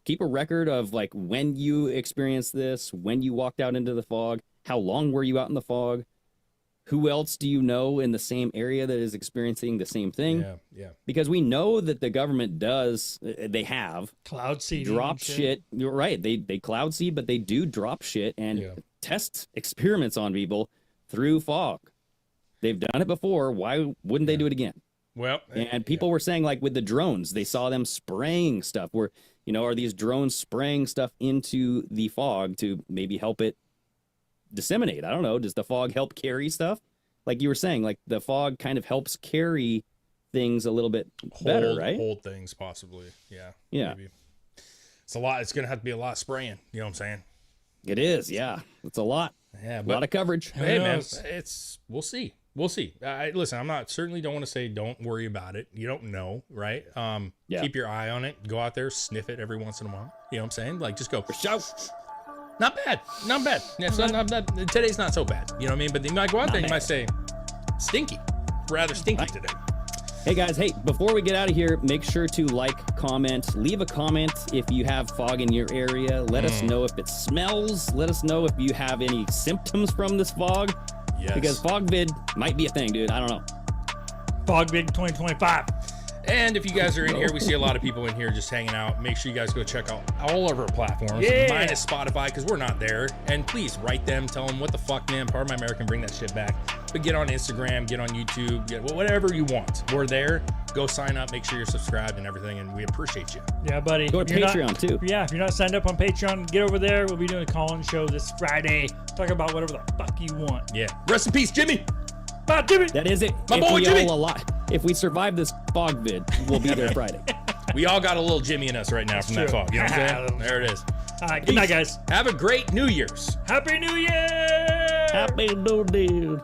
keep a record of like when you experienced this, when you walked out into the fog, how long were you out in the fog? Who else do you know in the same area that is experiencing the same thing? Yeah. Because we know that the government they have cloud seed drop shit. You're right. They cloud seed, but they do drop shit and test experiments on people through fog. They've done it before. Why wouldn't they do it again? Well, and people were saying like with the drones, they saw them spraying stuff. Where, are these drones spraying stuff into the fog to maybe help it disseminate? I don't know. Does the fog help carry stuff? Like you were saying, like the fog kind of helps carry things a little bit better, right? Hold things possibly. Yeah. Maybe. It's a lot. It's going to have to be a lot of spraying. You know what I'm saying? It is. Yeah. It's a lot. Yeah. A lot of coverage. Hey, man, we'll see. We'll see. Listen, certainly don't want to say don't worry about it. You don't know, right? Keep your eye on it. Go out there, sniff it every once in a while. You know what I'm saying? Like just go. Not bad. Yeah, so not today's not so bad. You know what I mean? But you might go out there, you might say, stinky. Rather stinky today. Hey guys, before we get out of here, make sure to like, comment, leave a comment if you have fog in your area. Let us know if it smells. Let us know if you have any symptoms from this fog. Yes. Because fog vid might be a thing, dude. I don't know. Fog vid 2025. And if you guys are in here, we see a lot of people in here just hanging out. Make sure you guys go check out all of our platforms, minus Spotify, because we're not there. And please write them, tell them what the fuck, man, Part of My American, bring that shit back. But get on Instagram, get on YouTube, get whatever you want. We're there. Go sign up, make sure you're subscribed and everything, and we appreciate you. Yeah, buddy. Go to Patreon, too. Yeah, if you're not signed up on Patreon, get over there. We'll be doing a call-in show this Friday. Talk about whatever the fuck you want. Yeah. Rest in peace, Jimmy. Bye, Jimmy. That is it. My boy, Jimmy. If we survive this fog vid, we'll be there Friday. We all got a little Jimmy in us right now from that fog. You know what I'm saying? There it is. All right, good night, guys. Have a great New Year's. Happy New Year! Happy New Year.